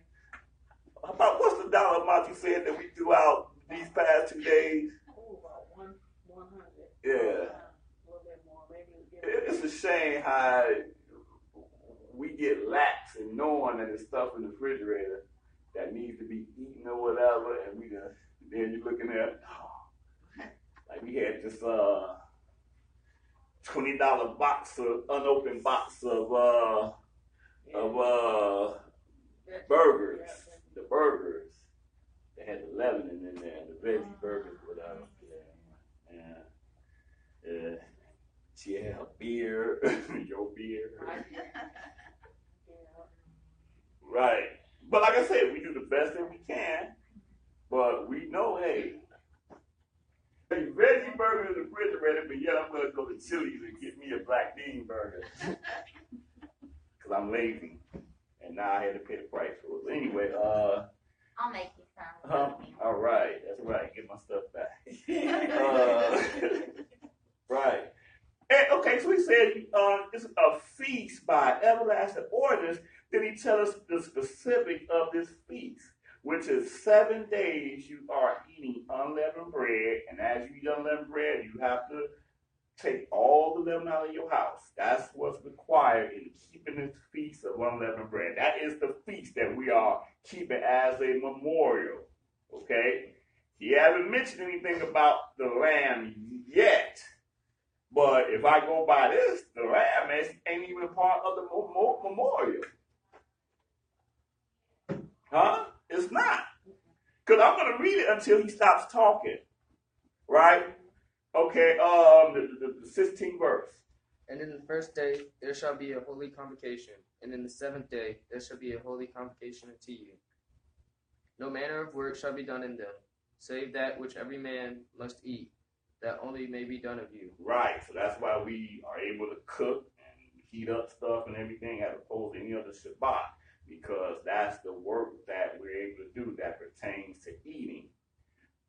About what's the dollar amount you said that we threw out these past 2 days? Oh, about 100. Yeah. A little bit more, maybe. It's a shame how we get lax in knowing that there's stuff in the refrigerator that needs to be eaten or whatever, and then you're looking at, like we had this $20 box of unopened box of burgers. The burgers. They had the leavening in there, the veggie burgers, whatever. Yeah. She had her beer, your beer. Right. But like I said, we do the best that we can. But we know, hey, veggie burger in the refrigerator, but yet I'm going to go to Chili's and get me a black bean burger. Because I'm lazy. And now I had to pay the price for it. Anyway, I'll make you some. all right. That's right. Get my stuff back. Right. And, okay, so he said it's a feast by everlasting orders. Then he tells us the specific of this feast, which is 7 days you are eating unleavened bread. And as you eat unleavened bread, you have to take all the leaven out of your house. That's what's required in keeping this feast of unleavened bread. That is the feast that we are keeping as a memorial. Okay? He hasn't mentioned anything about the lamb yet. But if I go by this, the lamb ain't even part of the memorial. Huh? It's not. Because I'm going to read it until he stops talking. Right? Okay, the 16th verse. And in the first day there shall be a holy convocation, and in the 7th day there shall be a holy convocation unto you. No manner of work shall be done in them, save that which every man must eat, that only may be done of you. Right, so that's why we are able to cook and heat up stuff and everything as opposed to any other Shabbat, because that's the work that we're able to do that pertains to eating.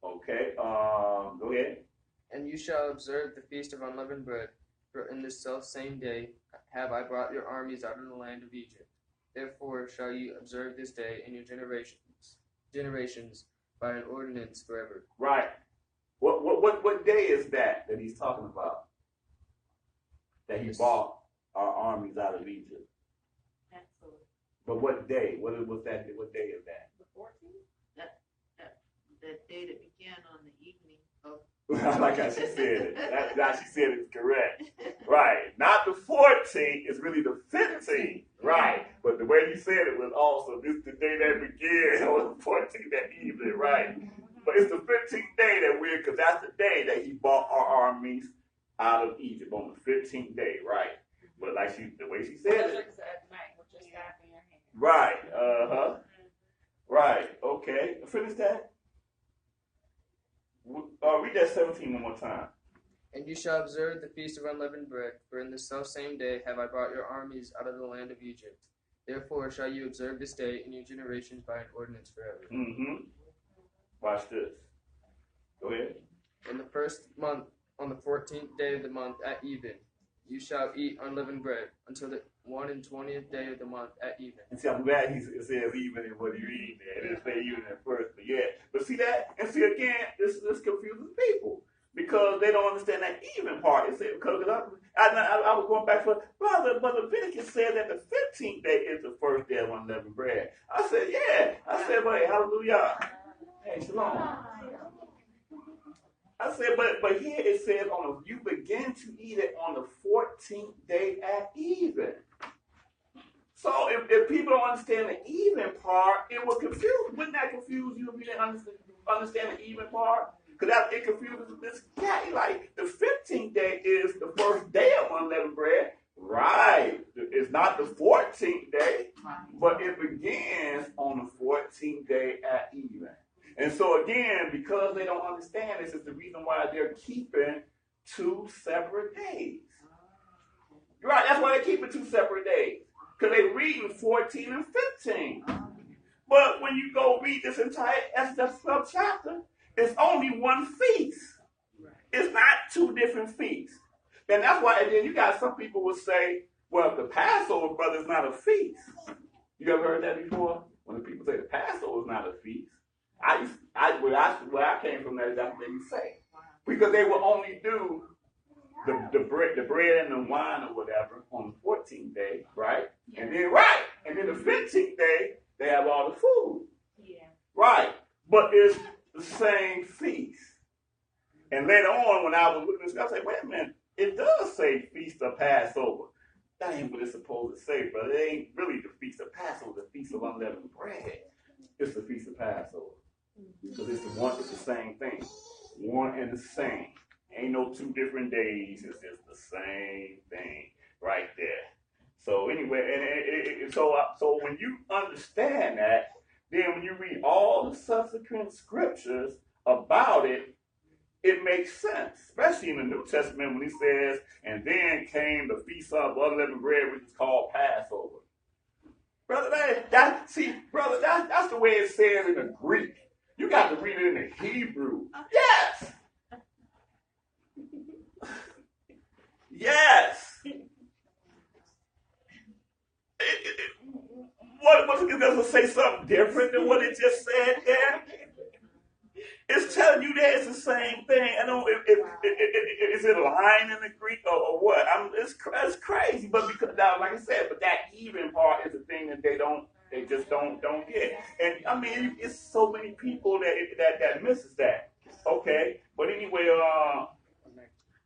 Okay, go ahead. And you shall observe the feast of unleavened bread, for in this selfsame day have I brought your armies out of the land of Egypt. Therefore shall you observe this day in your generations by an ordinance forever. Right. What day is that he's talking about? That he brought our armies out of Egypt. Absolutely. But what day? What that? What day is that? The 14th? That day that began on the evening of. I like how she said it. How she said it's correct. Right. Not the 14th, it's really the 15th. Right. But the way you said it was also this the day that began on the 14th that evening, right? But it's the 15th day that because that's the day that he brought our armies out of Egypt, on the 15th day, right? But like the way she said it. At night, with your staff in your hand. Right. Right. Okay. Finish that. Read that 17 one more time. And you shall observe the feast of unleavened bread, for in the selfsame day have I brought your armies out of the land of Egypt. Therefore shall you observe this day in your generations by an ordinance forever. Mm-hmm. Watch this. Go ahead. In the first month, on the 14th day of the month at even, you shall eat unleavened bread until the 21st day of the month at even. And see, I'm glad it says even in what you read there. It didn't say even at first, but yeah. But see that? And see again, this confuses people because they don't understand that even part. It said, because I was going back for, but Leviticus said that the 15th day is the first day of unleavened bread. I said, yeah. I said, wait, hallelujah. Hey, shalom. I said, but here it says you begin to eat it on the 14th day at even. So if people don't understand the even part, it will confuse. Wouldn't that confuse you if you didn't understand the even part? Because it confuses this guy. Like the 15th day is the first day of unleavened bread. Right. It's not the 14th day, but it begins on the 14th day at even. And so again, because they don't understand this is the reason why they're keeping 2 separate days. Right, that's why they're keeping 2 separate days. Because they're reading 14 and 15. But when you go read this entire Exodus chapter, it's only one feast. It's not two different feasts. And that's why, and then you got some people will say, well, the Passover, brother, is not a feast. You ever heard that before? When the people say the Passover is not a feast. Where I came from, that's what they say. Because they will only do the bread and the wine or whatever on the 14th day, right? Yeah. And then the 15th day, they have all the food. Yeah. Right. But it's the same feast. And later on, when I was looking at this, I said, wait a minute, it does say Feast of Passover. That ain't what it's supposed to say, but it ain't really the Feast of Passover, the Feast of Unleavened Bread. It's the Feast of Passover. Because it's the same thing. One and the same. Ain't no two different days. It's just the same thing right there. So anyway, so when you understand that, then when you read all the subsequent scriptures about it, it makes sense, especially in the New Testament when he says, and then came the Feast of Unleavened Bread, which is called Passover. Brother, that's the way it says in the Greek. You got to read it in the Hebrew. Yes! Yes! What it doesn't say something different than what it just said there? It's telling you that it's the same thing. I don't know is it a line in the Greek or what? It's crazy, but because now, like I said, but that even part is the thing that they just don't get. And I mean, it's so many people that misses that. Okay, but anyway,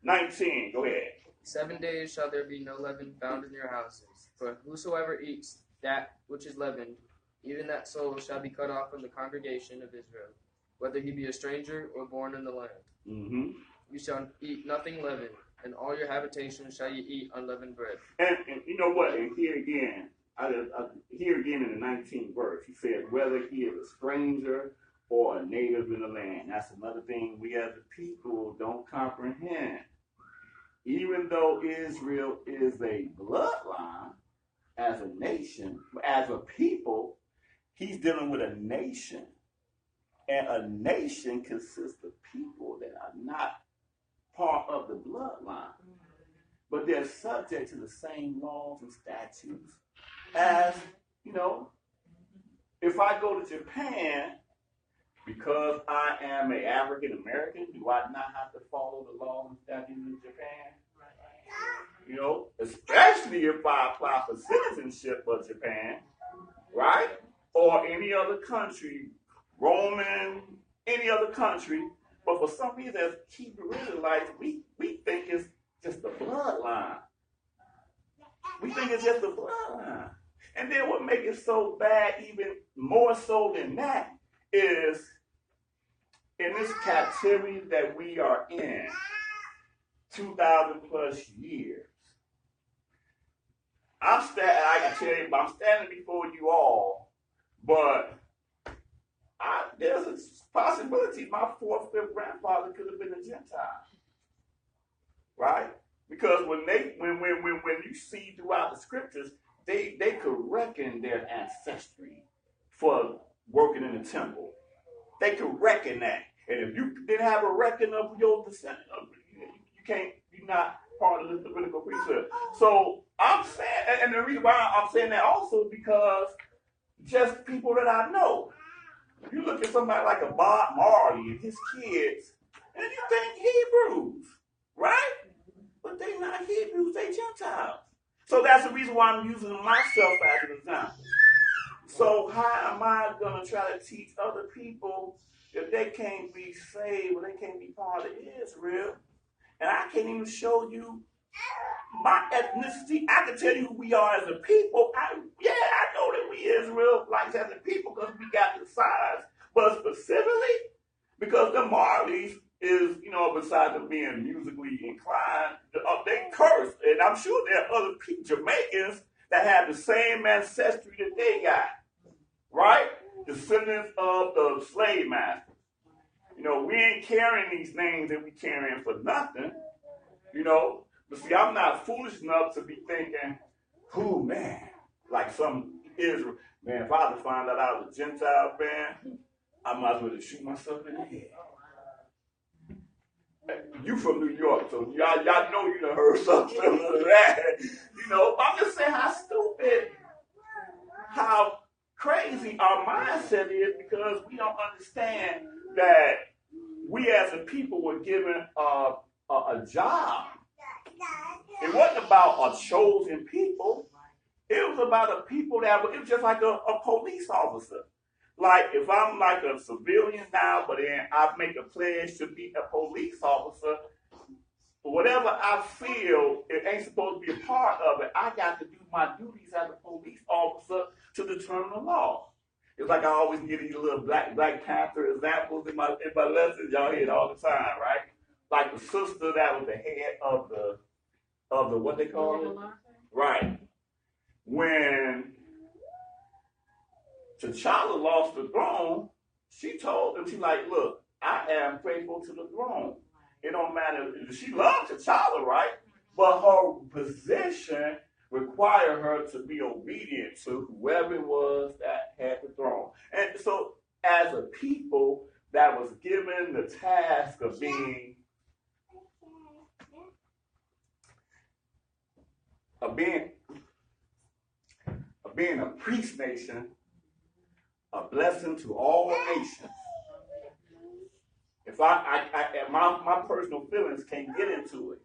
19. Go ahead. 7 days shall there be no leaven found in your houses. For whosoever eats that which is leavened, even that soul shall be cut off from the congregation of Israel, whether he be a stranger or born in the land. Mm-hmm. You shall eat nothing leavened, and all your habitations shall you eat unleavened bread. And you know what? And here again in the 19th verse, he said, whether he is a stranger or a native in the land. That's another thing we as a people don't comprehend. Even though Israel is a bloodline, as a nation, as a people, he's dealing with a nation. And a nation consists of people that are not part of the bloodline. But they're subject to the same laws and statutes as, if I go to Japan, because I am an African American, do I not have to follow the laws and statutes of Japan? Especially if I apply for citizenship of Japan, right? Or any other country, Roman, any other country. But for some reason, as Hebrew Israelites, we think it's just the bloodline. We think it's just the bloodline. And then what makes it so bad, even more so than that, is in this captivity that we are in, 2,000 plus years. I can tell you, I'm standing before you all, but there's a possibility my fourth, fifth grandfather could have been a Gentile, right? Because when you see throughout the scriptures, they could reckon their ancestry for working in the temple. They could reckon that, and if you didn't have a reckon of your descent, you're not part of the Levitical priesthood. So I'm saying, and the reason why I'm saying that also because just people that I know. You look at somebody like a Bob Marley and his kids, and you think Hebrews, right? But they're not Hebrews, they Gentiles. So that's the reason why I'm using myself as an example. So how am I going to try to teach other people if they can't be saved or they can't be part of Israel? And I can't even show you my ethnicity. I can tell you who we are as a people. I know that we Israelites as a people because we got the size. But specifically, because the Marleys is, besides them being musically inclined, they curse. And I'm sure there are other Jamaicans that have the same ancestry that they got. Right? Descendants of the slave masters. We ain't carrying these names that we carrying for nothing. But see, I'm not foolish enough to be thinking, man, like some Israel. Man, if I had to find out I was a Gentile, man, I might as well just shoot myself in the head. You from New York, so y'all know you done heard something similar to that. You know, I'm just saying how stupid, how crazy our mindset is, because we don't understand that we as a people were given a job. It wasn't about a chosen people. It was about a people that it was just like a police officer. Like if I'm like a civilian now, but then I make a pledge to be a police officer, whatever I feel it ain't supposed to be a part of it, I got to do my duties as a police officer to determine the law. It's like I always give these little Black Panther examples in my lessons. Y'all hear it all the time, right? Like the sister that was the head of the what they call it? Right. When T'Challa lost the throne, she told him, she's like, look, I am faithful to the throne. It don't matter. She loved T'Challa, right? But her position required her to be obedient to whoever it was that had the throne. And so as a people that was given the task of being a priest nation, a blessing to all nations. If my personal feelings can't get into it.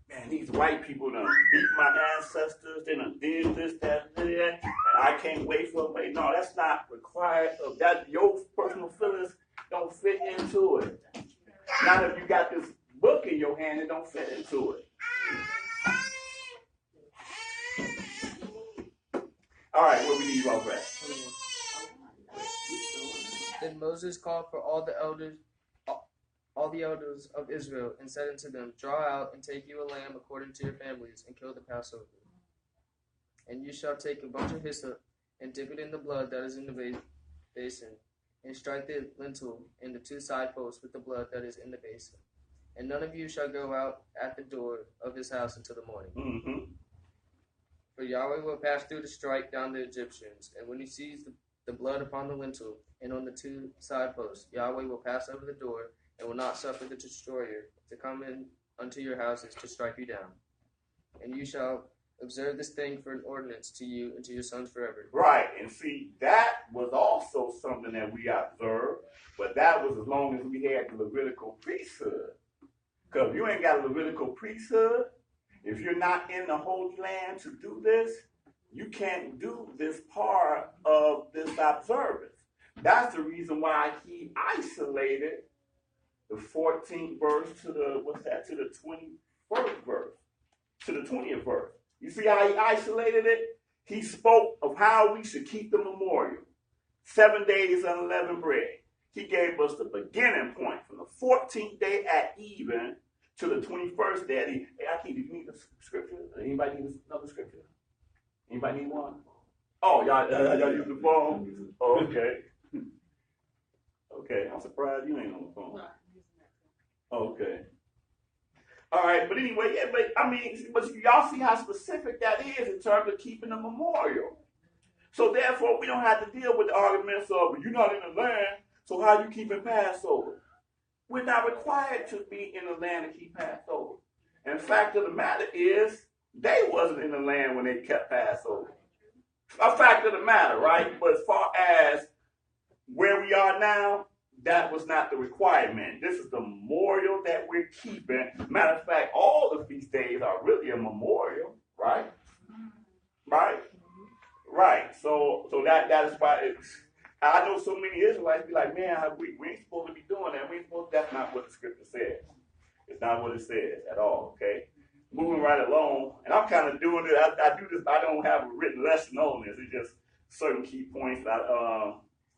Man, these white people done beat my ancestors, they done did this, that, and that, and I can't wait for it. Wait, no, that's not required of that. Your personal feelings don't fit into it. Not if you got this book in your hand, it don't fit into it. All right, where we leave off at? Then Moses called for all the elders of Israel, and said unto them, draw out and take you a lamb according to your families, and kill the Passover. And you shall take a bunch of hyssop, and dip it in the blood that is in the basin, and strike the lintel and the two side posts with the blood that is in the basin. And none of you shall go out at the door of his house until the morning. Mm-hmm. For Yahweh will pass through to strike down the Egyptians, and when he sees the blood upon the lintel and on the two side posts, Yahweh will pass over the door, and will not suffer the destroyer to come in unto your houses to strike you down. And you shall observe this thing for an ordinance to you and to your sons forever. Right, and see, that was also something that we observed, but that was as long as we had the Levitical priesthood. Because if you ain't got a Levitical priesthood, if you're not in the Holy Land to do this, you can't do this part of this observance. That's the reason why he isolated the 14th verse to the 21st verse, to the 20th verse. You see how he isolated it? He spoke of how we should keep the memorial. 7 days unleavened bread. He gave us the beginning point from the 14th day at even to the 21st day at even. Hey, Aki, do you need a scripture? Anybody need another scripture? Anybody need one? Oh, y'all use the phone? Oh, okay. Okay, I'm surprised you ain't on the phone. Okay. All right, but anyway, yeah, but I mean, but y'all see how specific that is in terms of keeping the memorial. So therefore, we don't have to deal with the arguments of, you're not in the land, so how you keeping Passover? We're not required to be in the land to keep Passover. And the fact of the matter is, they wasn't in the land when they kept Passover. A fact of the matter, right? But as far as where we are now, that was not the requirement. This is the memorial that we're keeping. Matter of fact, all the feast days are really a memorial, right? Right? Right. So that is why I know so many Israelites be like, man, we ain't supposed to be doing that. That's not what the scripture says. It's not what it says at all, okay? Moving right along, and I'm kind of doing it. I do this. I don't have a written lesson on this. It's just certain key points that I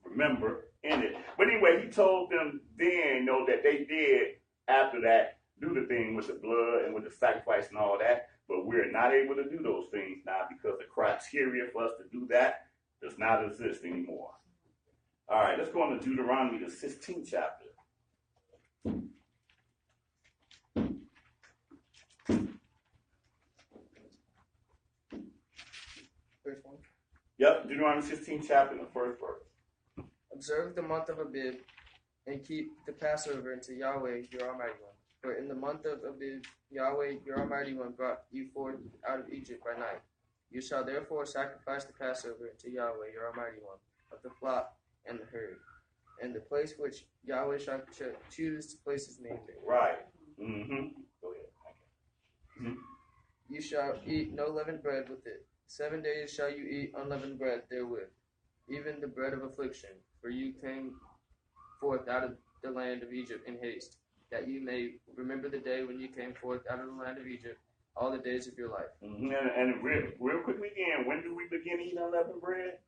remember in it. But anyway, he told them then, that they did after that do the thing with the blood and with the sacrifice and all that. But we're not able to do those things now because the criteria for us to do that does not exist anymore. All right, let's go on to Deuteronomy, the 16th chapter. Verse 1. Yep, Deuteronomy 16 chapter, the first verse. Observe the month of Abib, and keep the Passover unto Yahweh your Almighty One. For in the month of Abib, Yahweh your Almighty One brought you forth out of Egypt by night. You shall therefore sacrifice the Passover unto Yahweh your Almighty One, of the flock and the herd, and the place which Yahweh shall choose to place his name there. Right. Mm-hmm. Go ahead. Mm-hmm. You shall eat no leavened bread with it. 7 days shall you eat unleavened bread therewith, even the bread of affliction, for you came forth out of the land of Egypt in haste, that you may remember the day when you came forth out of the land of Egypt all the days of your life. Mm-hmm. And real quickly again, when do we begin eating unleavened bread?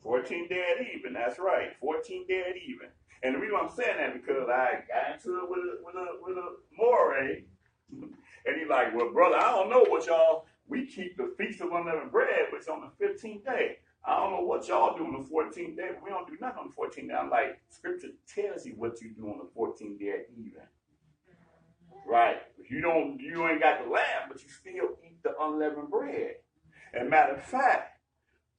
14th day at even. That's right. 14th day at even. And the reason I'm saying that because I got into it with a moray, and he's like, well, brother, I don't know what y'all. We keep the feast of unleavened bread, but it's on the 15th day. I don't know what y'all do on the 14th day, but we don't do nothing on the 14th day. I'm like, Scripture tells you what you do on the 14th day at even. Right? You ain't got the lamb, but you still eat the unleavened bread. And matter of fact,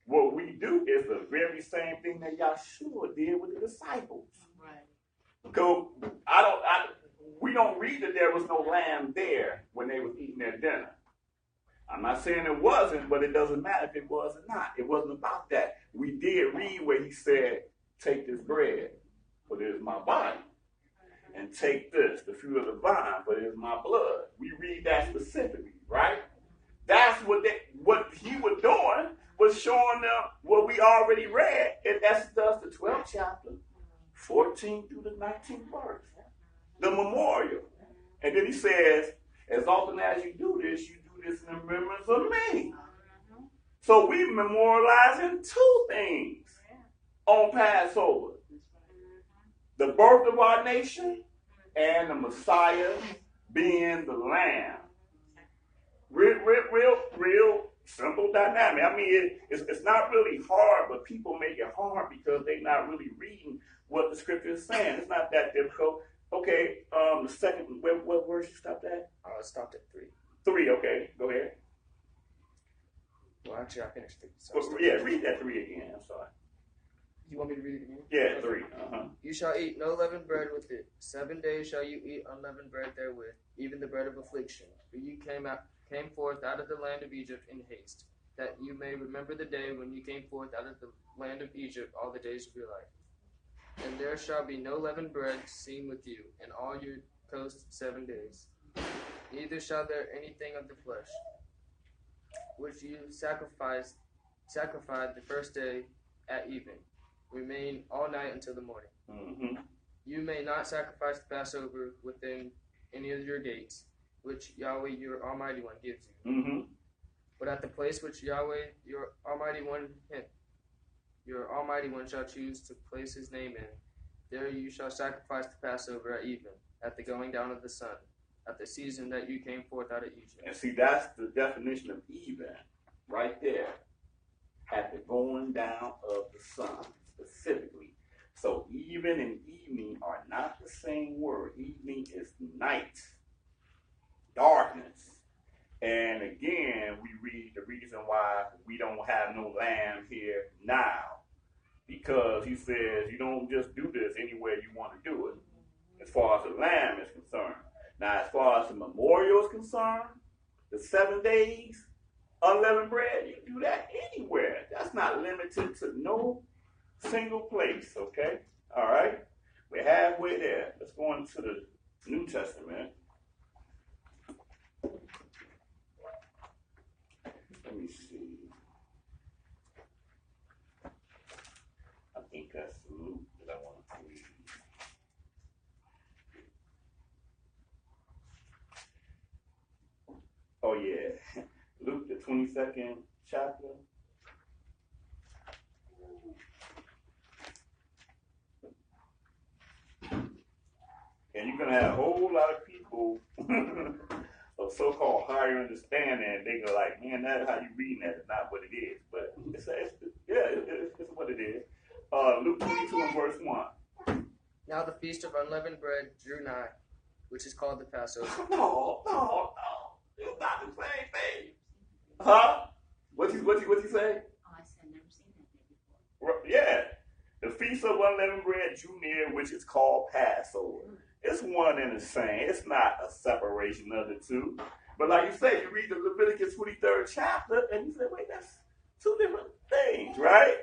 what we do is the very same thing that Yahshua did with the disciples. Right. Because we don't read that there was no lamb there when they was eating their dinner. I'm not saying it wasn't, but it doesn't matter if it was or not. It wasn't about that. We did read where he said, take this bread, for it is my body. And take this, the fruit of the vine, for it is my blood. We read that specifically, right? That's what he was doing, was showing them what we already read in Exodus, the 12th chapter, 14 through the 19th verse. The memorial. And then he says, as often as you do this in remembrance of me. So we memorializing two things on Passover. The birth of our nation and the Messiah being the Lamb. Real simple dynamic. I mean, it's not really hard, but people make it hard because they're not really reading what the Scripture is saying. It's not that difficult. Okay, the second, what verse you stopped at? I stopped at 3. 3, okay, go ahead. Well, actually, I finished 3. So read that 3 again. I'm sorry. You want me to read it again? Yeah, 3. You shall eat no leavened bread with it. 7 days shall you eat unleavened bread therewith, even the bread of affliction. For you came forth out of the land of Egypt in haste, that you may remember the day when you came forth out of the land of Egypt all the days of your life. And there shall be no leavened bread seen with you in all your coast 7 days. Neither shall there anything of the flesh, which you sacrificed the first day at evening, remain all night until the morning. Mm-hmm. You may not sacrifice the Passover within any of your gates, which Yahweh your Almighty One gives you. Mm-hmm. But at the place which Yahweh your Almighty One shall choose to place his name in, there you shall sacrifice the Passover at even, at the going down of the sun, at the season that you came forth out of Egypt. And see, that's the definition of even, right there. At the going down of the sun, specifically. So even and evening are not the same word. Evening is night, darkness. And again, we read the reason why we don't have no lamb here now. Because he says you don't just do this anywhere you want to do it, as far as the lamb is concerned. Now, as far as the memorial is concerned, the 7 days, unleavened bread, you can do that anywhere. That's not limited to no single place, okay? All right? We're halfway there. Let's go into the New Testament. Let me see. I think that's Luke that I want to read. Oh, yeah. Luke, the 22nd chapter. And you're going to have a whole lot of people of so-called higher understanding. They go like, man, that's how you reading that. It's not what it is. But it's what it is. Luke 22 and verse 1. Now the feast of unleavened bread drew nigh, which is called the Passover. No. It's not the same thing. Huh? What's he say? Oh, I said never seen that day before. Yeah. The Feast of Unleavened Bread drew near, which is called Passover. It's one and the same. It's not a separation of the two. But like you say, you read the Leviticus 23rd chapter, and you say, wait, that's two different things, right?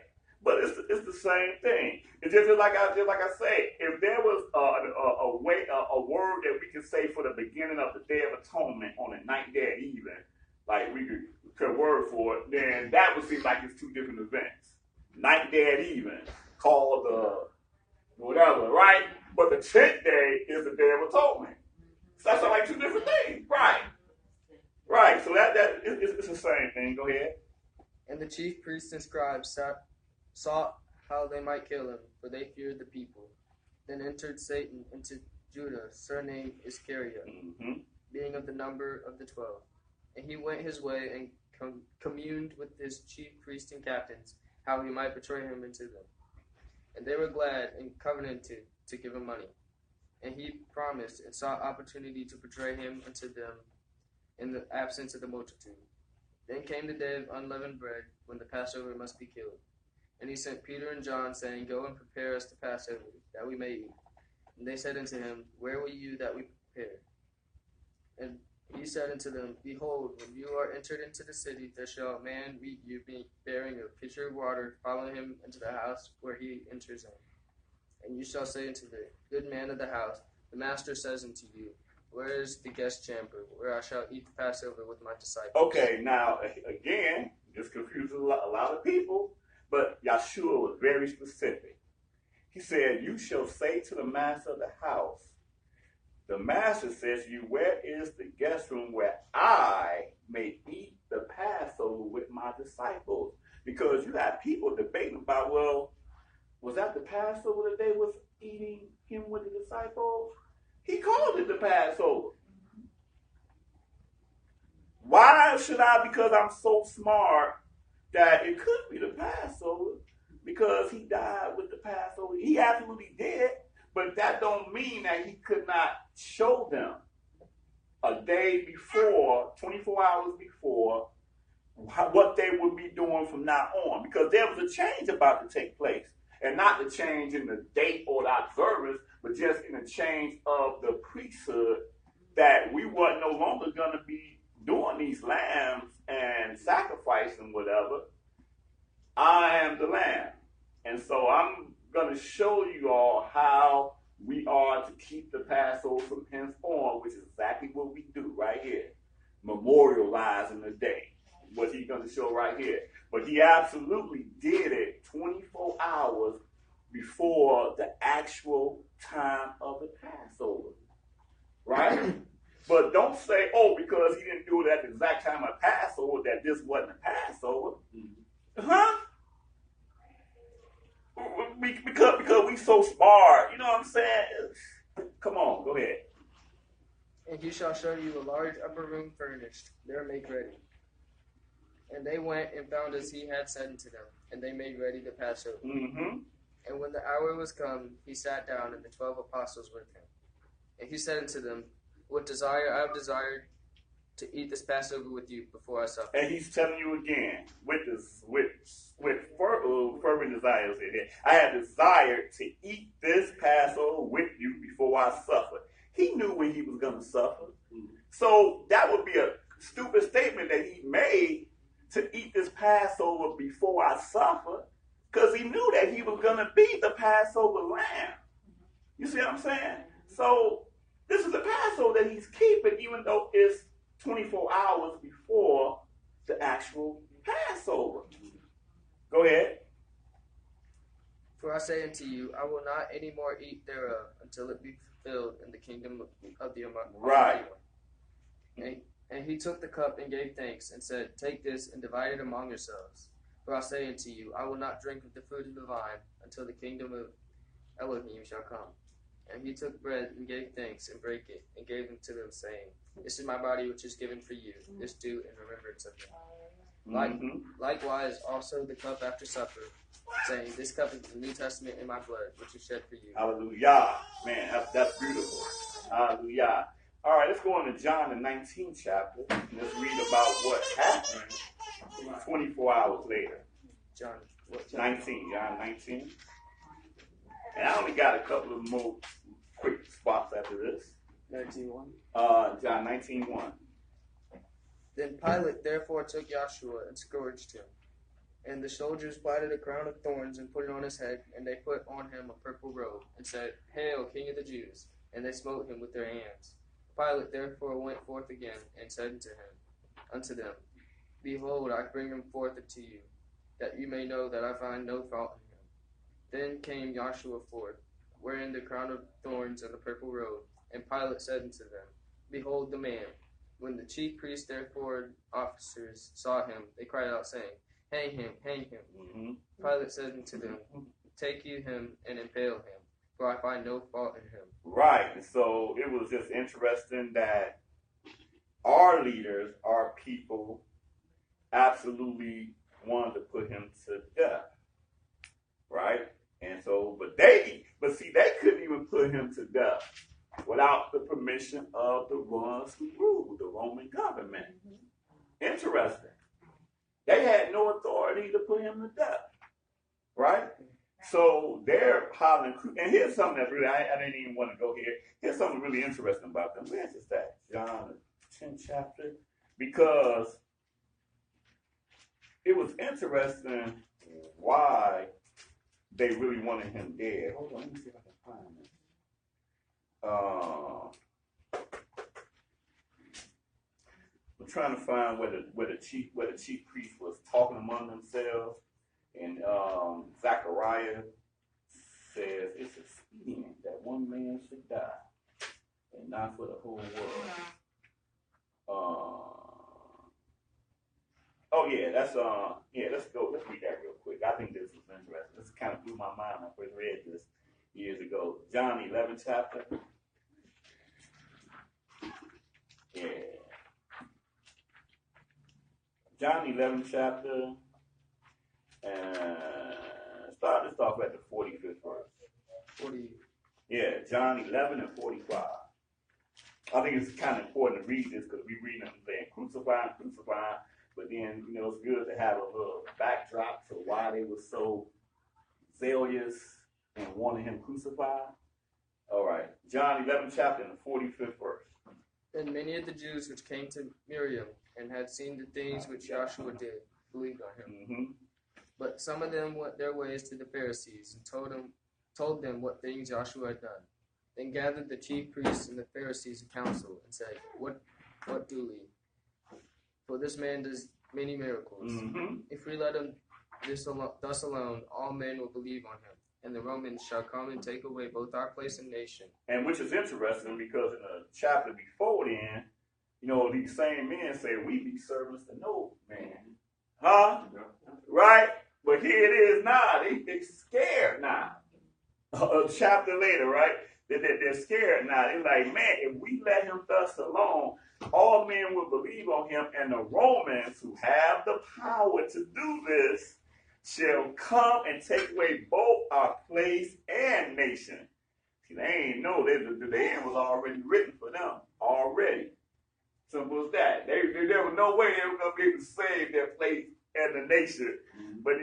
But it's the same thing. It's just like I say, if there was a word that we could say for the beginning of the Day of Atonement on the night day even, like we could word for it, then that would seem like it's two different events. Night day at even, called whatever, right? But the 10th day is the Day of Atonement. So that's like two different things, right? Right. So it's the same thing. Go ahead. And the chief priests and scribes sought how they might kill him, for they feared the people. Then entered Satan into Judah, surnamed Iscariot, being of the number of the 12. And he went his way and communed with his chief priests and captains, how he might betray him into them. And they were glad and covenanted to give him money. And he promised and sought opportunity to betray him unto them in the absence of the multitude. Then came the day of unleavened bread, when the Passover must be killed. And he sent Peter and John, saying, Go and prepare us the Passover, that we may eat. And they said unto him, Where will you that we prepare? And he said unto them, Behold, when you are entered into the city, there shall a man meet you, bearing a pitcher of water. Follow him into the house where he enters in. And you shall say unto the good man of the house, The master says unto you, Where is the guest chamber, where I shall eat the Passover with my disciples? Okay, now, again, this confuses a lot of people, but Yeshua was very specific. He said, You shall say to the master of the house, the master says to you, Where is the guest room where I may eat the Passover with my disciples? Because you have people debating about, well, was that the Passover that they was eating him with the disciples? He called it the Passover. Why should I, because I'm so smart, that it could be the Passover? Because he died with the Passover. He absolutely did, but that don't mean that he could not show them a day before, 24 hours before, what they would be doing from now on. Because there was a change about to take place. And not the change in the date or the observance, but just in the change of the priesthood, that we weren't no longer going to be doing these lambs and sacrificing whatever. I am the lamb. And so I'm going to show you all how we are to keep the Passover from henceforth, which is exactly what we do right here. Memorializing the day. What he's going to show right here. But he absolutely did it 24 hours before the actual time of the Passover. Right? But don't say, because he didn't do it at the exact time of Passover, that this wasn't a Passover. Huh? Because we so smart. You know what I'm saying? Come on, go ahead. And he shall show you a large upper room furnished. There make ready. And they went and found as he had said unto them, and they made ready the Passover. And when the hour was come, he sat down, and the 12 apostles with him. And he said unto them, What desire I have desired to eat this Passover with you before I suffer. And he's telling you again, with fervent desires in it, I have desired to eat this Passover with you before I suffer. He knew when he was going to suffer. So that would be a stupid statement that he made, to eat this Passover before I suffer, because he knew that he was going to be the Passover lamb. You see what I'm saying? So this is the Passover that he's keeping, even though it's 24 hours before the actual Passover. Go ahead. For I say unto you, I will not any more eat thereof until it be fulfilled in the kingdom of the Right. And he took the cup and gave thanks, and said, Take this and divide it among yourselves. For I say unto you, I will not drink of the fruit of the vine until the kingdom of Elohim shall come. And he took bread and gave thanks, and brake it, and gave it to them, saying, This is my body which is given for you. This do in remembrance of me. Likewise also the cup after supper, saying, This cup is the New Testament in my blood, which is shed for you. Hallelujah. Man, that's beautiful. Hallelujah. All right, let's go on to John, the 19th chapter. Let's read about what happened 24 hours later. John, what chapter? 19, John 19. And I only got a couple of more quick spots after this. 19:1. John 19:1. Then Pilate therefore took Yahshua and scourged him. And the soldiers plaited a crown of thorns and put it on his head, and they put on him a purple robe, and said, Hail, King of the Jews! And they smote him with their hands. Pilate therefore went forth again, and said unto them, Behold, I bring him forth unto you, that you may know that I find no fault in him. Then came Yahshua forth, wearing the crown of thorns and the purple robe. And Pilate said unto them, Behold the man. When the chief priests, therefore officers, saw him, they cried out, saying, Hang him, hang him. Mm-hmm. Pilate said unto them, Take you him and impale him, for I find no fault in him. Right. And so it was just interesting that our leaders, our people, absolutely wanted to put him to death. Right? And so, but see, they couldn't even put him to death without the permission of the ones who ruled, the Roman government. Interesting. They had no authority to put him to death. Right? So they're hollering, and here's something that really, I didn't even want to go here. Here's something really interesting about them. Where's this at? John, the 10th chapter. Because it was interesting why they really wanted him dead. Hold on, let me see if I can find this. I'm trying to find where the chief priest was talking among themselves, and Zechariah says it's expedient that one man should die, and not for the whole world. Let's read that real quick. I think this is interesting. This kind of blew my mind when I first read this years ago. John 11 chapter. Yeah. John 11 chapter, and let's start at the 45th verse. 40. Yeah, John 11 and 45. I think it's kind of important to read this because we read them saying crucify, but then, it's good to have a little backdrop to why they were so zealous and wanted him crucified. All right, John 11 chapter and the 45th verse. And many of the Jews which came to Miriam and had seen the things which Yahshua did believed on him. Mm-hmm. But some of them went their ways to the Pharisees and told them what things Yahshua had done. Then gathered the chief priests and the Pharisees a council and said, What do we? For this man does many miracles. Mm-hmm. If we let him thus alone, all men will believe on him, and the Romans shall come and take away both our place and nation. And which is interesting because in the chapter before then, these same men say, we be servants to no man. Huh? Right? But here it is now. They're scared now. A chapter later, right? They're scared now. They're like, man, if we let him thus alone, all men will believe on him, and the Romans who have the power to do this shall come and take away both our place and nation. See, they ain't know that the end was already written for them. Already. Simple as that. There was no way they were going to be able to save their place and the nation. But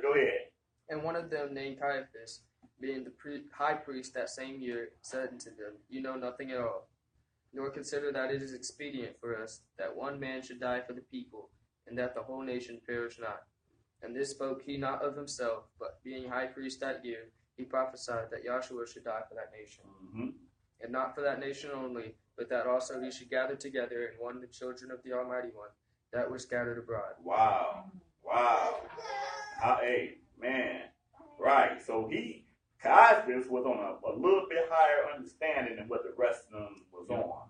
go ahead. And one of them, named Caiaphas, being the high priest that same year, said unto them, You know nothing at all, nor consider that it is expedient for us that one man should die for the people, and that the whole nation perish not. And this spoke he not of himself, but being high priest that year, he prophesied that Yahshua should die for that nation. Mm-hmm. And not for that nation only, but that also he should gather together and one the children of the Almighty One that were scattered abroad. Wow. Hey, man. Right. So Caiaphas was on a little bit higher understanding than what the rest of them was on.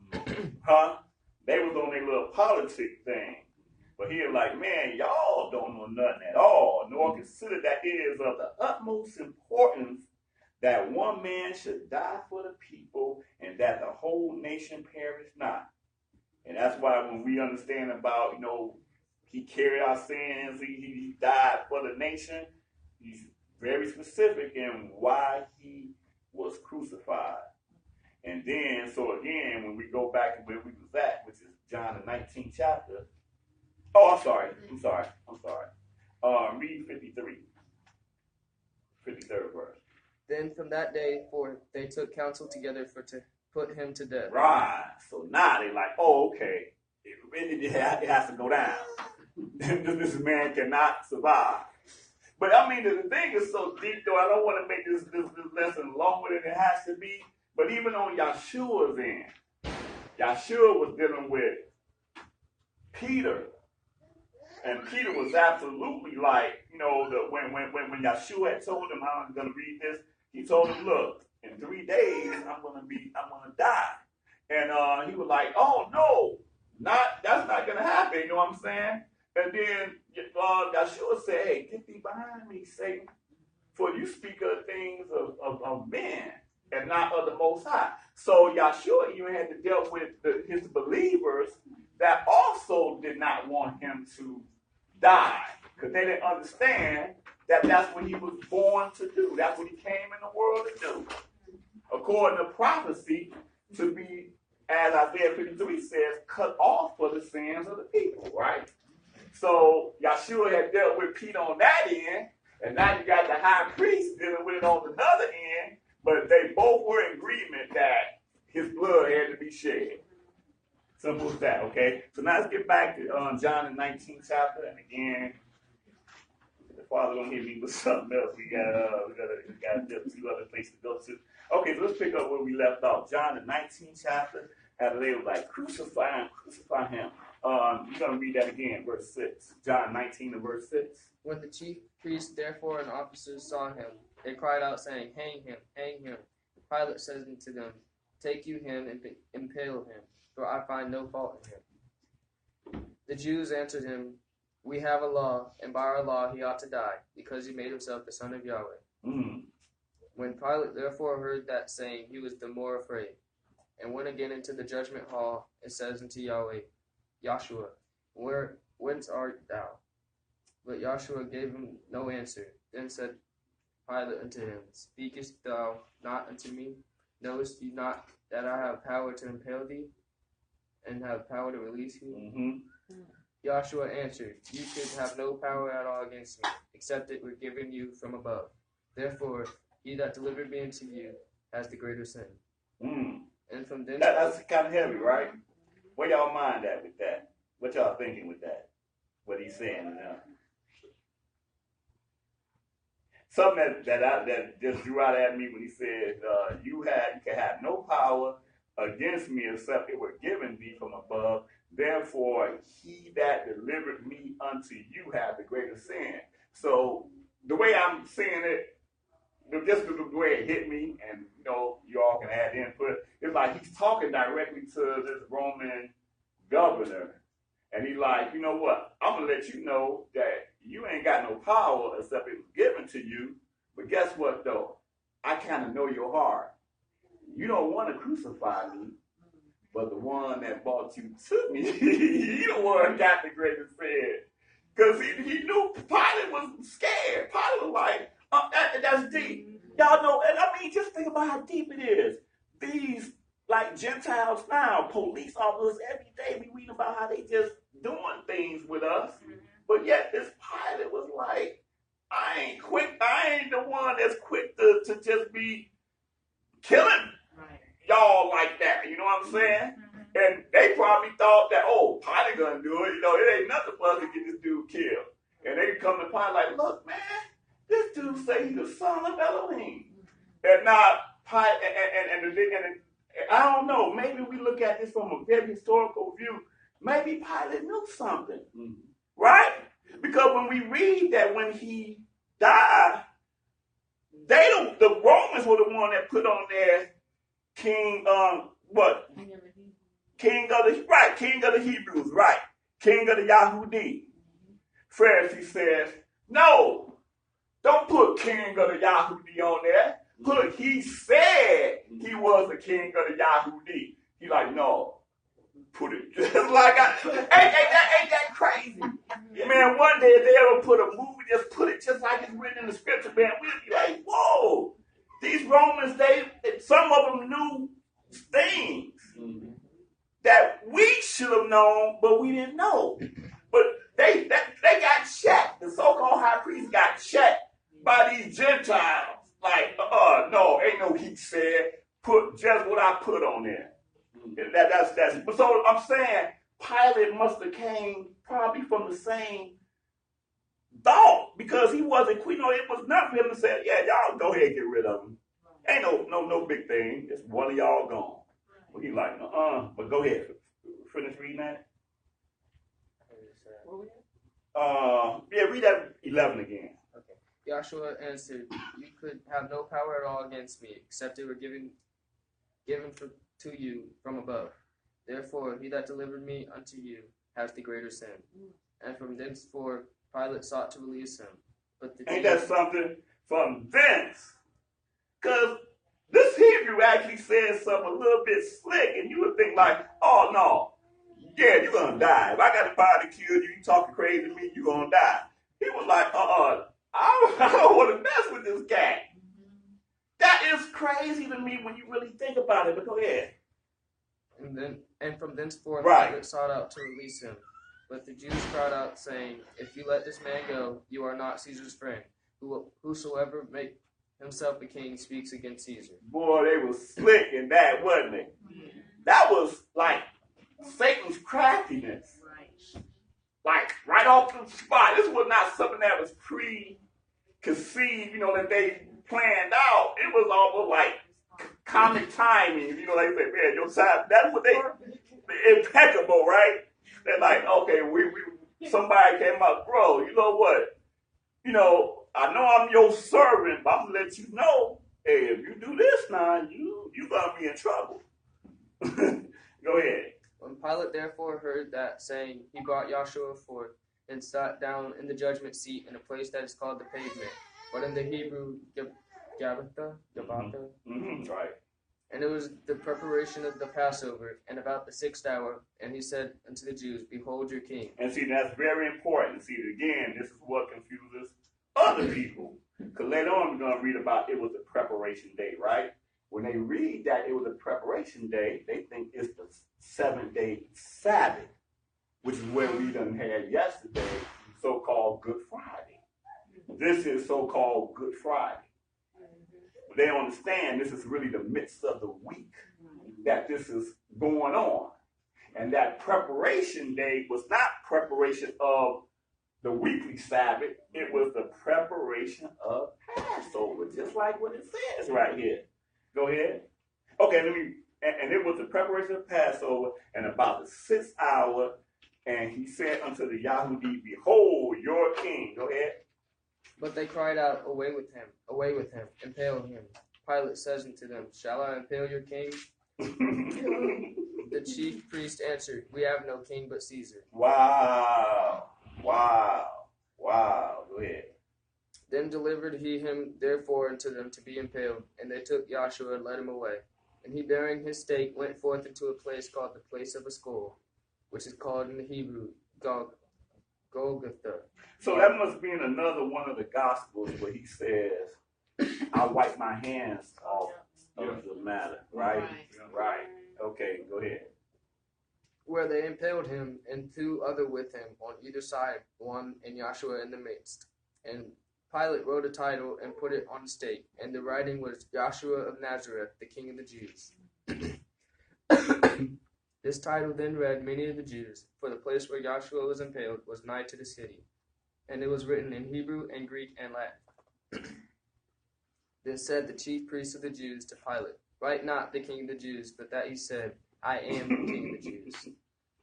Huh? They was on their little politic thing. But he was like, man, y'all don't know nothing at all, nor consider that it is of the utmost importance that one man should die for the people and that the whole nation perish not. And that's why when we understand about, he carried our sins, he died for the nation, he's very specific in why he was crucified. And then, so again, when we go back to where we was at, which is John the 19th chapter, Oh, I'm sorry. Read 53rd verse. Then from that day forth they took counsel together to put him to death. Right. So now they like, oh, okay. It has to go down. This man cannot survive. But I mean, the thing is so deep, though. I don't want to make this lesson longer than it has to be. But even on Yahshua's end, Yahshua was dealing with Peter. And Peter was absolutely like, when Yahshua had told him, I'm going to read this, he told him, look, in 3 days, I'm going to die. And he was like, oh, no, that's not going to happen, you know what I'm saying? And then Yahshua said, hey, get thee behind me, Satan, for you speak of things of men and not of the Most High. So Yahshua even had to deal with his believers that also did not want him to die, because they didn't understand that that's what he was born to do. That's what he came in the world to do. According to prophecy, to be, as Isaiah 53 says, cut off for the sins of the people, right? So Yahshua had dealt with Peter on that end, and now you got the high priest dealing with it on another end, but they both were in agreement that his blood had to be shed. Simple as that, okay? So now let's get back to John the 19th chapter, and again, the Father gonna hit me with something else. We got two other places to go to. Okay, so let's pick up where we left off. John the 19th chapter, how they were like, crucify him. You're gonna read that again, verse 6. John 19 and verse 6. When the chief priests therefore and officers saw him, they cried out, saying, hang him, hang him. Pilate says unto them, take you him and impale him, for I find no fault in him. The Jews answered him, we have a law, and by our law he ought to die, because he made himself the Son of Yahweh. Mm. When Pilate therefore heard that saying, he was the more afraid, and went again into the judgment hall, and says unto Yahshua, whence art thou? But Yahshua gave him no answer. Then said Pilate unto him, speakest thou not unto me? Knowest you not that I have power to impale thee, and have power to release you? Mm-hmm. Yahshua answered, you should have no power at all against me, except it were given you from above. Therefore, he that delivered me unto you has the greater sin. Mm. And from thence that's kind of heavy, right? Where y'all mind at with that? What y'all thinking with that? What he's saying? Something that just drew out at me when he said, you can have no power against me except it were given thee from above. Therefore, he that delivered me unto you have the greater sin. So the way I'm seeing it, just the way it hit me, and you all can add input, it's like he's talking directly to this Roman governor, and he's like, you know what? I'm gonna let you know that you ain't got no power except it was given to you. But guess what though? I kind of know your heart. You don't want to crucify me, but the one that brought you to me, he the one got the greatest sin. Because he knew Pilate was scared. Pilate was like, that's deep. Y'all know, and I mean, just think about how deep it is. These, like, Gentiles now, police officers, every day we read about how they just doing things with us. But yet this Pilate was like, I ain't the one that's quick to just be killing y'all like that. You know what I'm saying? And they probably thought that, oh, Pilate gonna do it. It ain't nothing for us to get this dude killed. And they come to Pilate like, look, man, this dude say he's the son of Elohim. And now Pilate, and I don't know, maybe we look at this from a very historical view. Maybe Pilate knew something, right? Because when we read that when he died, the Romans were the one that put on their king, King of the Hebrews, right? King of the Yahudi. Pharisee says, no, don't put King of the Yahudi on there. Put he said he was the King of the Yahudi. He like, no, put it just like ain't that crazy? Man, one day if they ever put a movie, just put it just like it's written in the scripture, man, we'd be like, whoa, these Romans, some of them knew things that we should have known, but we didn't know. But they got checked. The so-called high priest got checked by these Gentiles. Like, no, ain't no he said, put just what I put on there. That's so I'm saying Pilate must have came probably from the same thought, because he wasn't, it was not for him to say, yeah, y'all go ahead and get rid of him. Ain't no big thing. It's one of y'all gone. But he like, but go ahead. Finish reading that. Yeah, read that 11 again. Okay. Joshua answered, "You could have no power at all against me, except it were given to you from above. Therefore, he that delivered me unto you has the greater sin." And from thenceforth Pilate sought to release him. But ain't that something? From thence. Because this Hebrew actually says something a little bit slick, and you would think like, oh no, yeah, you're gonna die. If I got the power to kill you, you talking crazy to me, you're gonna die. He was like, I don't want to mess with this guy. That is crazy to me when you really think about it, but go ahead. And from thenceforth right. Pilate sought out to release him. But the Jews cried out, saying, "If you let this man go, you are not Caesar's friend. Whosoever make himself a king speaks against Caesar." Boy, they was slick in that, wasn't they? That was like Satan's craftiness. Like right off the spot. This was not something that was preconceived, that they planned out. It was almost like comic timing. They say, man, your time, that's what they impeccable, right? They're like, okay, somebody came up, bro, you know what? I know I'm your servant, but I'm gonna let you know, hey, if you do this now, you gonna be in trouble. Go ahead. When Pilate therefore heard that saying, he brought Joshua forth and sat down in the judgment seat in a place that is called the pavement, but in the Hebrew, Gabbatha. Right. And it was the preparation of the Passover, and about the 6th hour, and he said unto the Jews, "Behold your king." And see, that's very important. See, again, this is what confuses other people. Because later on, we're going to read about it was a preparation day, right? When they read that it was a preparation day, they think it's the 7th-day Sabbath, which is where we done had yesterday, so-called Good Friday. This is so-called Good Friday. But they understand this is really the midst of the week that this is going on. And that preparation day was not preparation of the weekly Sabbath. It was the preparation of Passover, just like what it says right here. Go ahead. Okay, and it was the preparation of Passover, and about the 6th hour, and he said unto the Yahudi, "Behold your king." Go ahead. But they cried out, away with him, impale him. Pilate says unto them, "Shall I impale your king?" The chief priest answered, "We have no king but Caesar." Wow. Go ahead. Then delivered he him therefore unto them to be impaled, and they took Joshua and led him away. And he, bearing his stake, went forth into a place called the place of a skull, which is called in the Hebrew Golgotha. So that must be in another one of the Gospels where he says, "I wipe my hands off of the matter." Right? Okay, go ahead. Where they impaled him, and 2 other with him on either side, one and Joshua in the midst. And Pilate wrote a title and put it on the stake, and the writing was, "Joshua of Nazareth, the King of the Jews." This title then read many of the Jews, for the place where Joshua was impaled was nigh to the city, and it was written in Hebrew and Greek and Latin. Then said the chief priests of the Jews to Pilate, "Write not the King of the Jews, but that he said, I am the King of the Jews."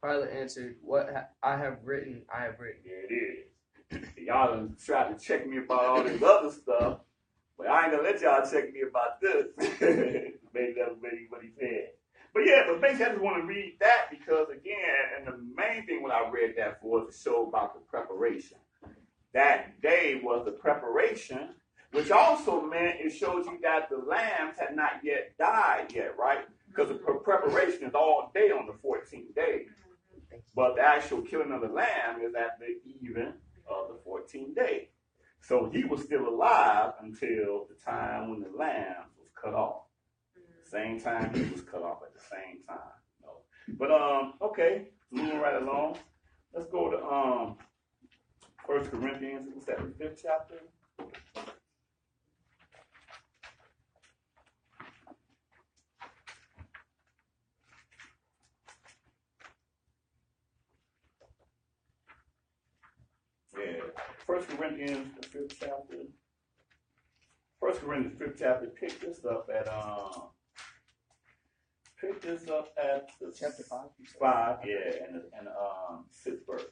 Pilate answered, "What I have written, I have written." There it is. Y'all done tried to check me about all this other stuff, but I ain't gonna let y'all check me about this. Maybe that's what he said. But basically I just want to read that because again, and the main thing when I read that for was to show about the preparation. That day was the preparation, which also meant it shows you that the lambs had not yet died yet, right? Because the preparation is all day on the 14th day. But the actual killing of the lamb is at the even of the 14th day. So he was still alive until the time when the lamb was cut off. Same time he was cut off at the same time. No. But okay, moving right along. Let's go to 1 Corinthians, what's that, the 5th chapter? Yeah, 1 Corinthians, the 5th chapter. 1 Corinthians, 5th chapter, pick this up at the Chapter 5. 5, yeah, and 6th verse.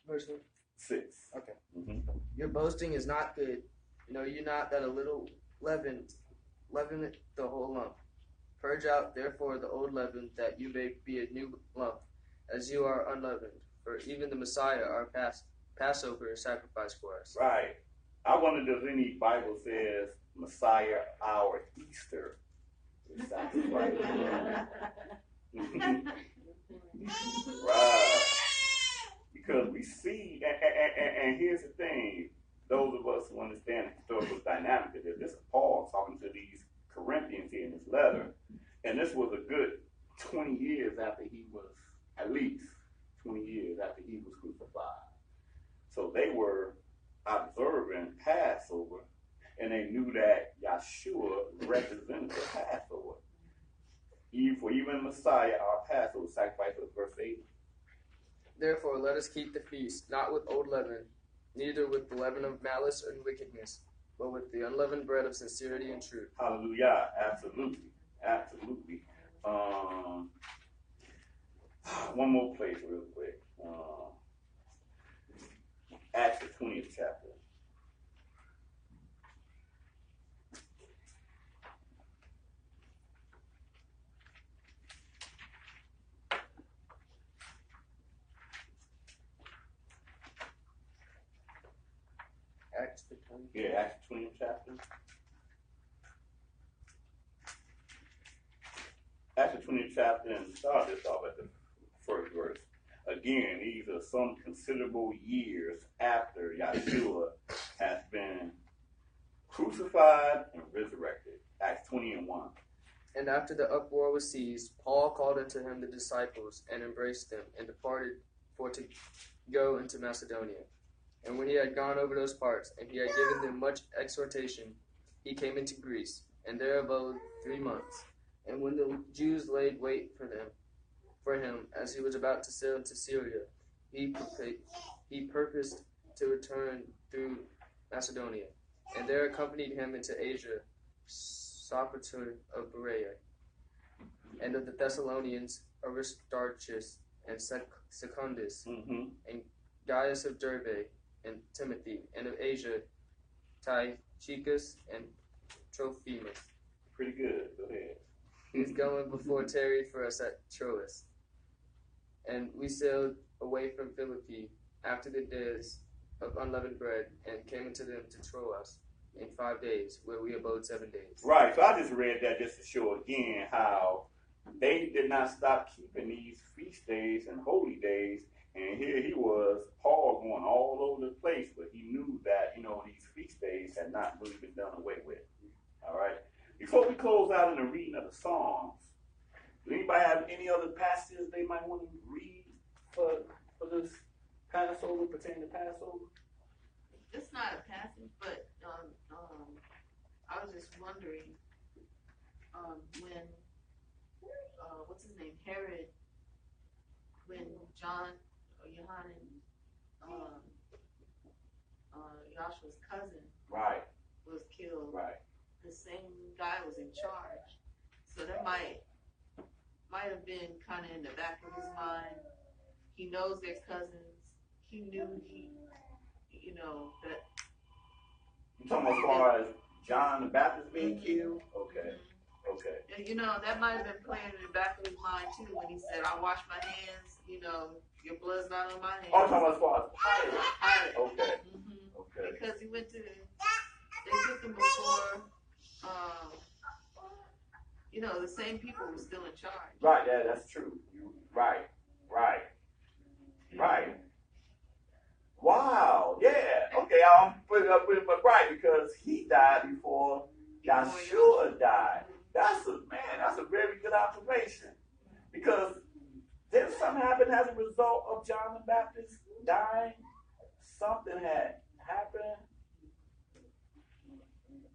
Verse 6. Okay. Mm-hmm. Your boasting is not good. Know you not that a little leaven the whole lump. Purge out therefore the old leaven, that you may be a new lump, as you are unleavened. For even the Messiah, our Passover, is sacrificed for us. Right. I wonder if any Bible says Messiah, our Easter, is sacrificed. Right. Because we see, and here's the thing, those of us who understand the historical dynamic of this is Paul talking to these Corinthians here in his letter, and this was a good 20 years after he was, at least 20 years after he was crucified. So they were observing Passover, and they knew that Yahshua represented the Passover. Even Messiah, our Passover, sacrifice was verse 8. Therefore, let us keep the feast, not with old leaven, neither with the leaven of malice and wickedness, but with the unleavened bread of sincerity and truth. Hallelujah. Absolutely. Absolutely. One more place real quick. Acts the 20th chapter. Acts the 20th. Yeah, Acts 20th chapter. Acts 20th chapter, and start this off at the first verse. Again, these are some considerable years after Yahshua has been crucified and resurrected. Acts 20:1. And after the uproar was ceased, Paul called unto him the disciples, and embraced them, and departed for to go into Macedonia. And when he had gone over those parts, and he had given them much exhortation, he came into Greece, and there abode 3 months. And when the Jews laid wait for him, as he was about to sail into Syria, he purposed to return through Macedonia. And there accompanied him into Asia Sopater of Berea, and of the Thessalonians Aristarchus and Secundus, and Gaius of Derbe, and Timothy, and of Asia Tychicus and Trophimus. Pretty good. Go ahead. He's going before tarried for us at Troas. And we sailed away from Philippi after the days of unleavened bread, and came unto them to Troas in 5 days, where we abode 7 days. Right, so I just read that just to show again how they did not stop keeping these feast days and holy days. And here he was, Paul, going all over the place, but he knew that, these feast days had not really been done away with. All right. Before we close out in the reading of the Psalms, does anybody have any other passages they might want to read for this Passover, pertaining to Passover? It's not a passage, but I was just wondering when what's his name, Herod, when Yohanan, Yahshua's cousin, Right. was killed. Right. The same guy was in charge, so that might have been kind of in the back of his mind. He knows they're cousins. He knew that. You talking as far as John the Baptist being killed? Okay. Okay. And that might have been playing in the back of his mind too when he said, "I wash my hands. Your blood's not on my hands." Oh, talking as far as Pilate. Okay. Okay. Because they took him before. The same people were still in charge. Right. Yeah, that's true. Right. Wow. Yeah. Okay. put it up with him right because he died before Yahshua died. That's a very good observation. Because did something happen as a result of John the Baptist dying? Something had happened.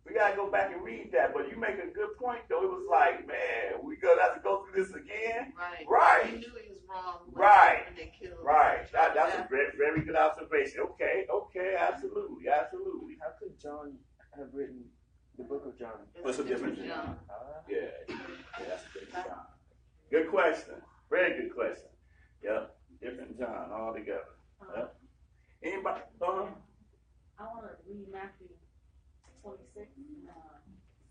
We gotta go back and read that, but you make a good point though. It was like, man, we gonna have to go through this again. Right. He knew he was wrong. When they killed him. Right. That's a very good observation. Okay, absolutely. How could John have written the book of John? What's the difference in John? Yeah, that's a different John. Good question. Very good question. Yep, different John altogether. Yep. Anybody? I want to read Matthew 26,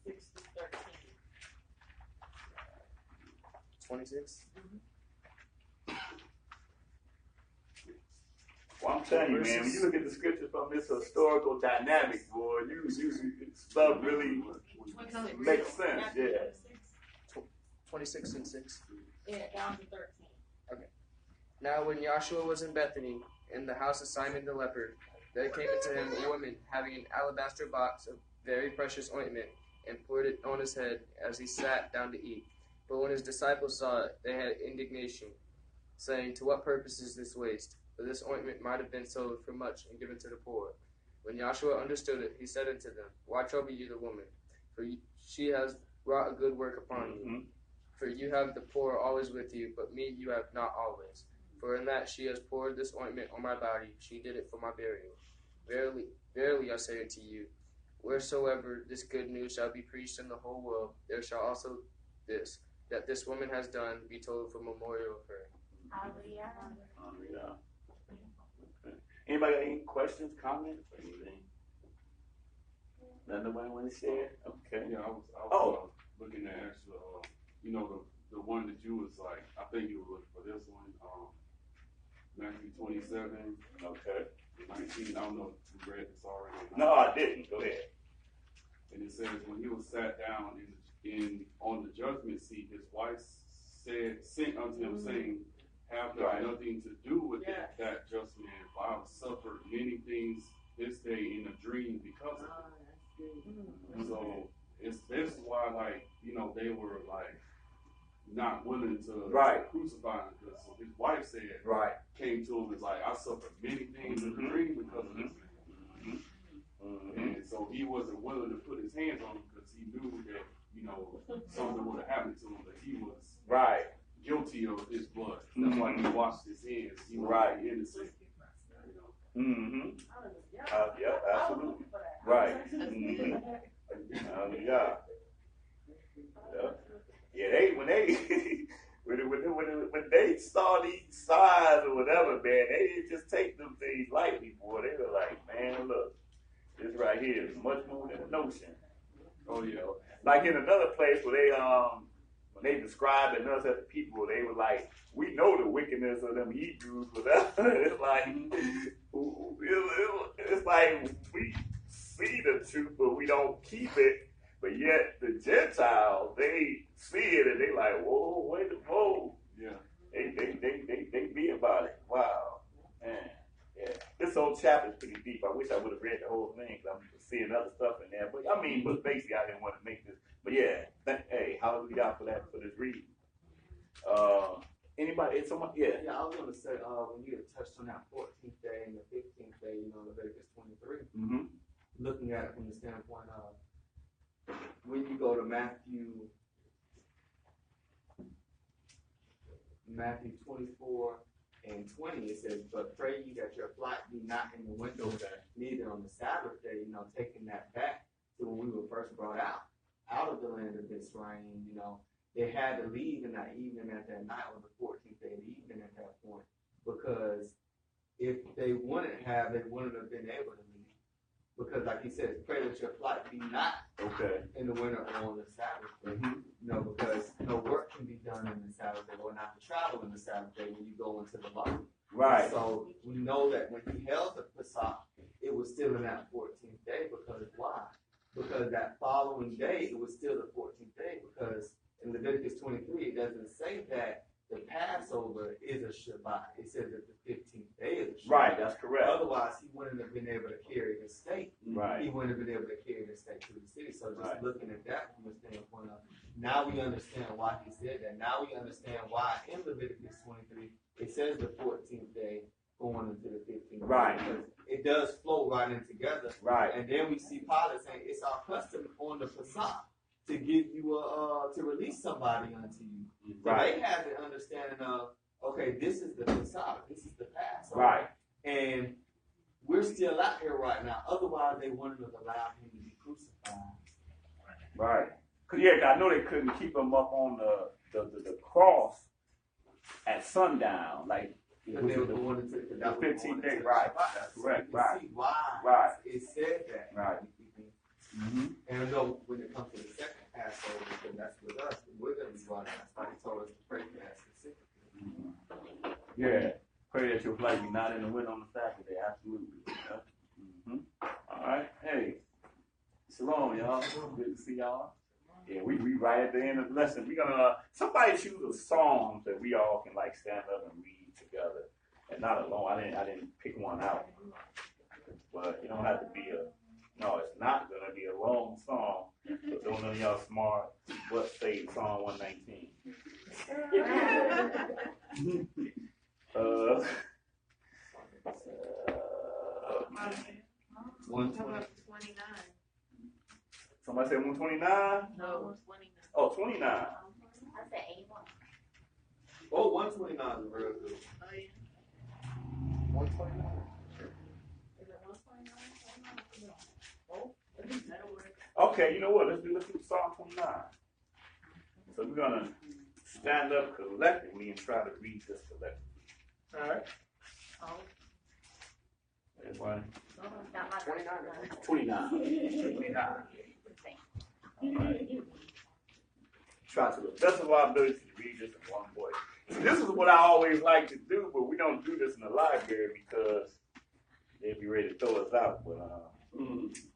6 to 13. 26? Well, I'm telling you, man, when you look at the scripture from this historical dynamic, boy, you stuff really makes sense. Yeah. 26 and 6. Yeah, down to 13. Okay. Now when Yahshua was in Bethany, in the house of Simon the leper, there came into him a woman having an alabaster box of very precious ointment, and poured it on his head as he sat down to eat. But when his disciples saw it, they had indignation, saying, "To what purpose is this waste? For this ointment might have been sold for much and given to the poor." When Yahshua understood it, he said unto them, "Why trouble you the woman? For she has wrought a good work upon you. For you have the poor always with you, but me you have not always. For in that she has poured this ointment on my body, she did it for my burial. Verily, verily I say unto you, wheresoever this good news shall be preached in the whole world, there shall also this, that this woman has done, be told for memorial of her." Hallelujah. Okay. Anybody got any questions, comments, or anything? Nobody want to share? Okay. Yeah, I was looking at actually, the one that you was like, I think you were looking for this one, Matthew 27. Okay. 19. I don't know if you read this already. No, I didn't. Go ahead. And it says, when he was sat down on the judgment seat, his wife sent unto him, saying, "Have thou nothing to do with that just man, for I have suffered many things this day in a dream because of it." So this is why, they were not willing to crucify him, because his wife said, came to him, is like, "I suffered many things in a dream because of this man." And so he wasn't willing to put his hands on him because he knew that, something would have happened to him, that he was guilty of his blood. That's why he washed his hands. He was innocent. Yeah, absolutely. Right. Yeah. Yeah, when they saw these signs or whatever, man, they didn't just take them things lightly, boy. They were like, man, look, this right here is much more than a notion. Oh yeah. Like in another place where when they described us as the people, they were like, "We know the wickedness of them Hebrews," whatever. It's like we see the truth, but we don't keep it. But yet the Gentiles, they see it and they like, "Whoa, whoa." Yeah. They be about it. Wow, man. Yeah. This whole chapter is pretty deep. I wish I would have read the whole thing because I'm seeing other stuff in there. But but basically I didn't want to make this. But yeah, hey, hallelujah for this reading. Anybody? Someone? Yeah. Yeah, I was going to say when you had touched on that 14th day and the 15th day, Leviticus 23. Looking at it from the standpoint of when you go to Matthew 24 and 20, it says, "But pray ye that your flight be not in the window, neither on the Sabbath day," taking that back to when we were first brought out of the land of Israel. They had to leave in that evening at that night, or the 14th day of the evening at that point, because if they wouldn't have, they wouldn't have been able to leave. Because like he says, pray that your flight be not in the winter or on the Sabbath day. Because no work can be done in the Sabbath day, or not to travel in the Sabbath day when you go into the body. Right. So we know that when he held the Pesach, it was still in that 14th day. Because why? Because that following day, it was still the 14th day. Because in Leviticus 23, it doesn't say that the Passover is a Shabbat. It says that the 15th day of the feast. Right, that's correct. Otherwise, he wouldn't have been able to carry his state. Right. He wouldn't have been able to carry his state to the city. So just Right. looking at that from a standpoint of, now we understand why he said that. Now we understand why in Leviticus 23, it says the 14th day going into the 15th. Right. Because it does flow right in together. Right. And then we see Pilate saying, it's our custom on the Passah to give you to release somebody unto you. So Right. they have the understanding of, okay, this is the Passah, this is the Passover. Right. And we're still out here right now. Otherwise, they wouldn't have allowed him to be crucified. Right. Cause I know they couldn't keep him up on the cross at sundown, like But they were going into the 15th day. Right. That's correct. So you Right. see why Right. it said that. Right. Mm-hmm. And though when it comes to the second Passover, because that's with us, we're going to be brought out. That's why he told us to pray for that specifically. Mm-hmm. Yeah. Pray that your flight be not in the wind on the Saturday. Absolutely. Yeah. Mm-hmm. All right. Hey. Shalom, y'all. Good to see y'all. Yeah, we right at the end of the lesson. We're gonna somebody choose a song that we all can like stand up and read together, and not alone. I didn't pick one out, but you don't have to be no. It's not gonna be a long song. So don't none of y'all smart. What say Psalm 119? 29. Somebody said 129? No, 29. Oh, 29. I said 81. Oh, 129 is real good. Oh, yeah. 129. Is it 129? Oh, that'll work. Okay, you know what? Let's do Psalm 29. So we're gonna stand up collectively and try to read this collectively. All right. Oh, Everyone. Got my 29. 29. All right. Try to the best of our ability to read this in one voice. This is what I always like to do, but we don't do this in the library because they'd be ready to throw us out. But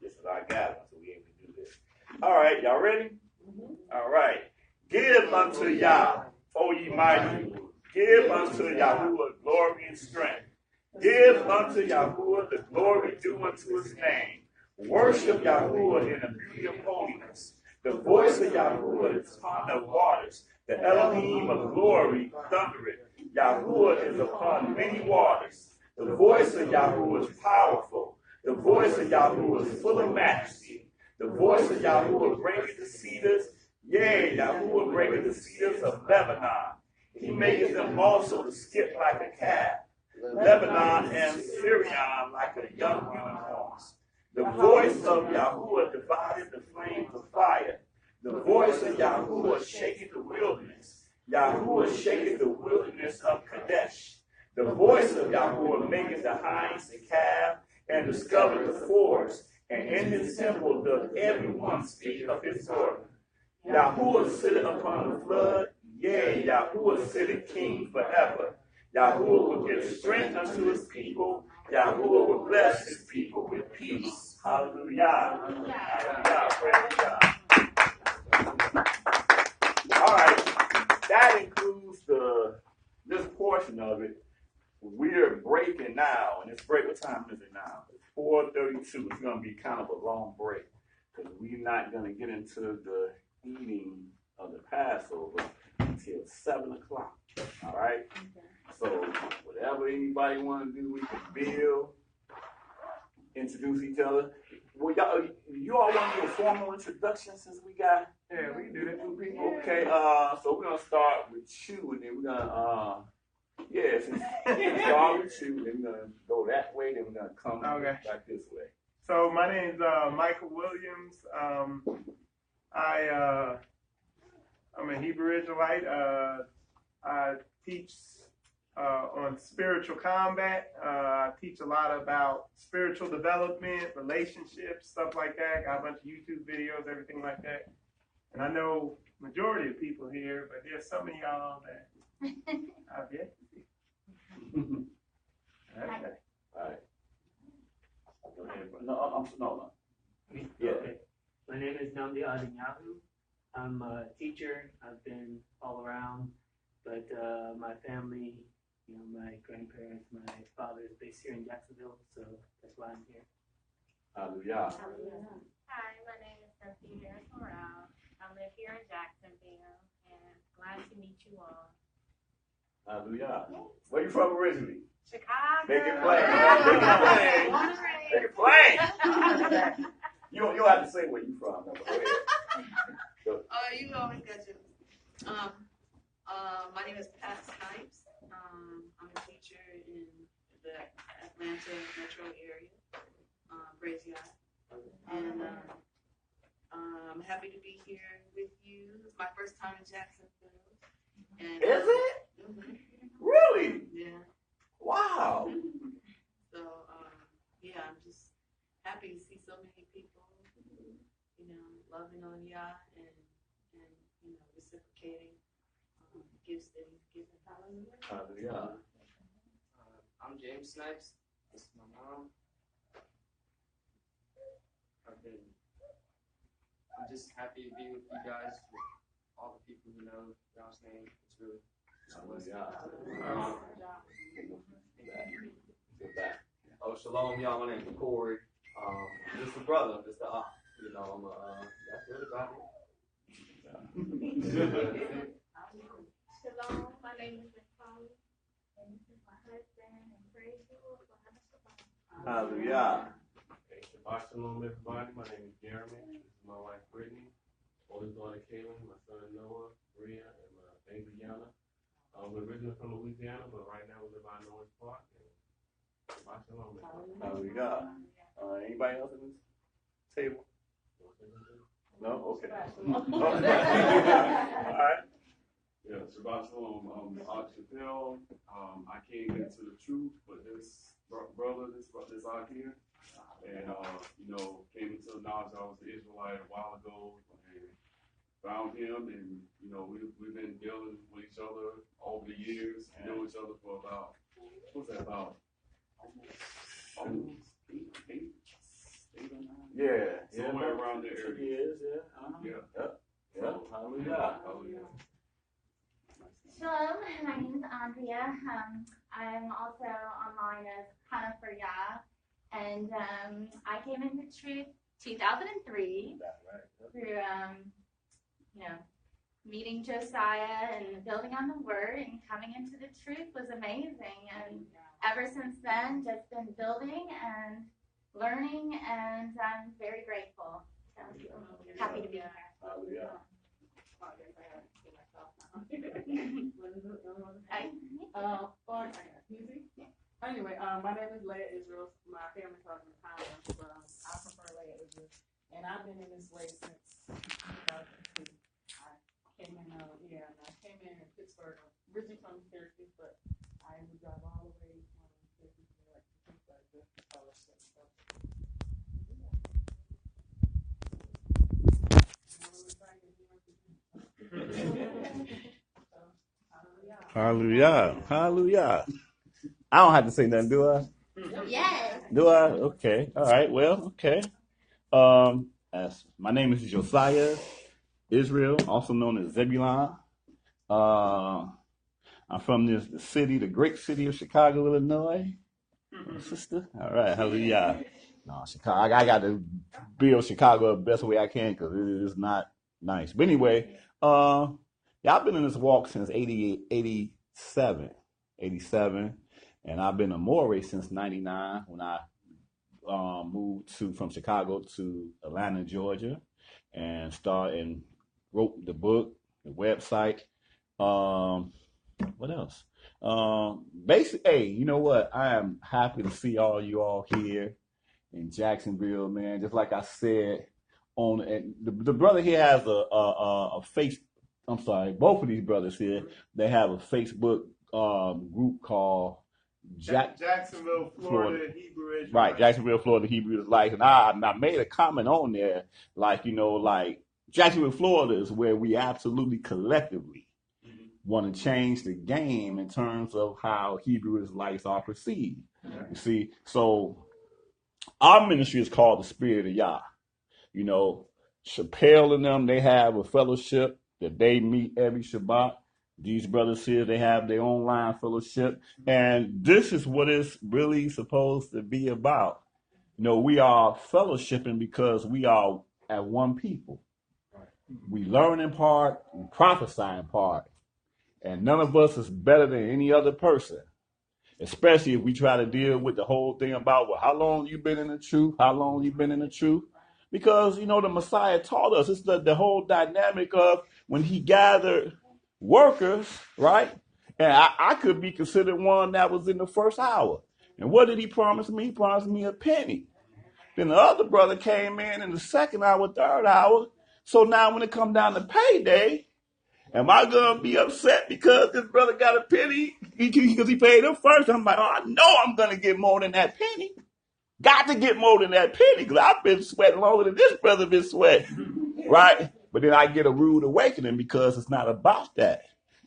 this is our gathering, so we able to do this. All right, y'all ready? All right. Give unto Yah, O ye mighty. Give unto Yahuwah glory and strength. Give unto Yahuwah the glory due unto his name. Worship Yahuwah in the beauty of holiness. The voice of Yahuwah is upon the waters. The Elohim of glory thundereth. Yahuwah is upon many waters. The voice of Yahuwah is powerful. The voice of Yahuwah is full of majesty. The voice of Yahuwah breaketh the cedars. Yea, Yahuwah breaketh the cedars of Lebanon. He maketh them also to skip like a calf. Lebanon and Syrian like a young unicorn. The voice of Yahuwah divided the flames of fire. The voice of Yahuwah shaketh the wilderness. Yahuwah shaketh the wilderness of Kadesh. The voice of Yahuwah maketh the hinds to calve and discover the forest. And in his temple doth everyone speak of his glory. Yahuwah sitteth upon the flood. Yea, Yahuwah sitteth king forever. Yahuwah will give strength unto his people. Yahuwah will bless his people with peace. Hallelujah. Hallelujah. Praise God. All right. That includes this portion of it. We're breaking now, and it's break. What time is it now? It's 4:32. It's going to be kind of a long break because we're not going to get into the eating of the Passover until 7 o'clock. All right. So whatever anybody want to do, we can build, introduce each other. Well, you all want to do a formal introduction since we got? Yeah, we can do that. 2 people. Okay. So we're gonna start with you, and then we're gonna since we start with you, then we're gonna go that way, then we're gonna come back this way. So my name's Michael Williams. I'm a Hebrew Israelite. I teach on spiritual combat. I teach a lot about spiritual development, relationships, stuff like that. Got a bunch of YouTube videos, everything like that. And I know majority of people here, but there's some of y'all that I've yet to see. Okay. All right. Go ahead, bro. No. Yeah. Okay. My name is Namdi Adinyahu. I'm a teacher. I've been all around, but my family my grandparents, my father is based here in Jacksonville, so that's why I'm here. Hallelujah. Hi, my name is Cynthia Corral. I live here in Jacksonville, and glad to meet you all. Hallelujah. Where you from originally? Chicago. Make it plain. Make it plain. Make it plain. You don't have to say where you from. No, go ahead. You always got your. My name is Pat Snipes. I'm a teacher in the Atlanta metro area, Praise YAH. And I'm happy to be here with you. It's my first time in Jacksonville. And, Is it? Mm-hmm. Really? Yeah. Wow. So, yeah, I'm just happy to see so many people, loving on YAH and reciprocating gifts that he's given. Hallelujah. I'm James Snipes. This is my mom. I'm just happy to be with you guys, with all the people who know God's name. It's really Oh, shalom, y'all. My name is Corey. Just a brother, just a, that's really about it. Shalom, my name is Nicole, and this is my husband, and praise the Lord for having Shabbat. Hallelujah. Hey, Shabbat shalom, everybody. My name is Jeremy. This is my wife, Brittany. Oldest daughter, Kaylin. My son, Noah, Bria, and my baby, Yana. We're originally from Louisiana, but right now we live out in Orange Park. Shabbat shalom, everybody. Hallelujah. Anybody else in this table? No? Okay. All right. Yeah, Shabbat shalom. Chappelle, I came into the truth, but this brother out here, and came into the knowledge I was an Israelite a while ago, and found him, and we've been dealing with each other over the years, knew each other for about almost eight or 9. Yeah. Somewhere around there. 2 years, yeah. Yep. Hallelujah. Shalom, my name is Andrea. I'm also online as Hannah for YAH, and I came into truth 2003 through meeting Josiah and building on the Word, and coming into the truth was amazing. And ever since then, just been building and learning, and I'm very grateful. So happy to be here. Hallelujah. Anyway, my name is Leah Israel. My family calls me Tyler, but I prefer Leah Israel. And I've been in this way since 2002. I came in Pittsburgh, originally from Syracuse, but I would drive all the way from Syracuse to Pittsburgh just to fellowship. Hallelujah. I don't have to say nothing, do I? Yes. Do I? Okay. All right. Well, okay. My name is Josiah Israel, also known as Zebulon. I'm from the great city of Chicago, Illinois. Sister. All right. Hallelujah. No, Chicago. I got to build Chicago the best way I can because it is not nice. But anyway, I've been in this walk since 87, and I've been a Morey since 99 when I moved from Chicago to Atlanta, Georgia, and wrote the book, the website. What else? Basically, hey, you know what? I am happy to see all you all here in Jacksonville, man. Just like I said, the brother here has a face. I'm sorry, both of these brothers here, they have a Facebook group called Jacksonville, Florida, Hebrew Israelites. Right, Jacksonville, Florida, Hebrew Israelites. And I made a comment on there, like Jacksonville, Florida is where we absolutely collectively want to change the game in terms of how Hebrew Israelites are perceived. You see, so our ministry is called the Spirit of YAH. Chappelle and them, they have a fellowship that they meet every Shabbat. These brothers here, they have their own line fellowship. And this is what it's really supposed to be about. We are fellowshipping because we are at one people. We learn in part, we prophesy in part. And none of us is better than any other person. Especially if we try to deal with the whole thing about, well, how long you been in the truth? How long you been in the truth? Because, the Messiah taught us, it's the whole dynamic of when he gathered workers, right? And I could be considered one that was in the first hour. And what did he promise me? He promised me a penny. Then the other brother came in the second hour, third hour. So now when it come down to payday, am I going to be upset because this brother got a penny because he paid him first? I'm like, I know I'm going to get more than that penny. Got to get more than that penny because I've been sweating longer than this brother been sweating, right? But then I get a rude awakening because it's not about that.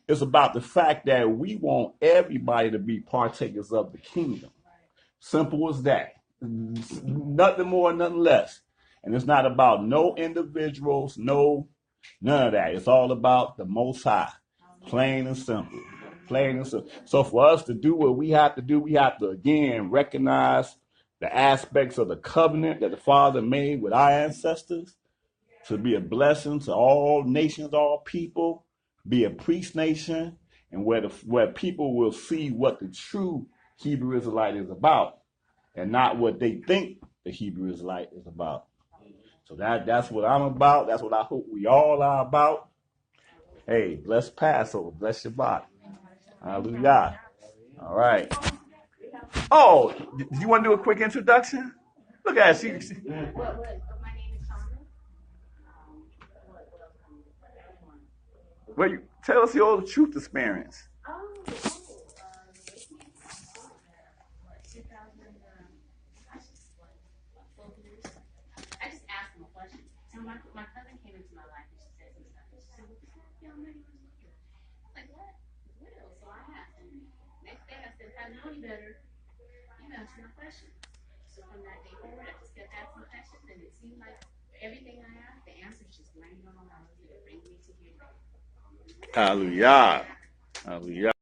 It's about the fact that we want everybody to be partakers of the kingdom. Simple as that. Nothing more, nothing less. And it's not about no individuals, none of that. It's all about the Most High. Plain and simple. Plain and simple. So for us to do what we have to do, we have to, again, recognize the aspects of the covenant that the Father made with our ancestors to be a blessing to all nations, all people, be a priest nation, and where people will see what the true Hebrew Israelite is about and not what they think the Hebrew Israelite is about. So that's what I'm about. That's what I hope we all are about. Hey, bless Passover. Bless Shabbat. Hallelujah. All right. Oh, do you want to do a quick introduction? Look at she. My name is Shonda. Well, tell us your truth experience. I just asked him a question. So my cousin came into my life and she said some stuff. And she said, "What's that young lady was here?" I was like, "What? Widow." So I asked him. Next day I said, "If I know you better, you answer my questions." So from that day forward, I just kept asking questions, and it seemed like everything I asked, the answers just landed on my nose, and it brings me to here today. Hallelujah. Hallelujah.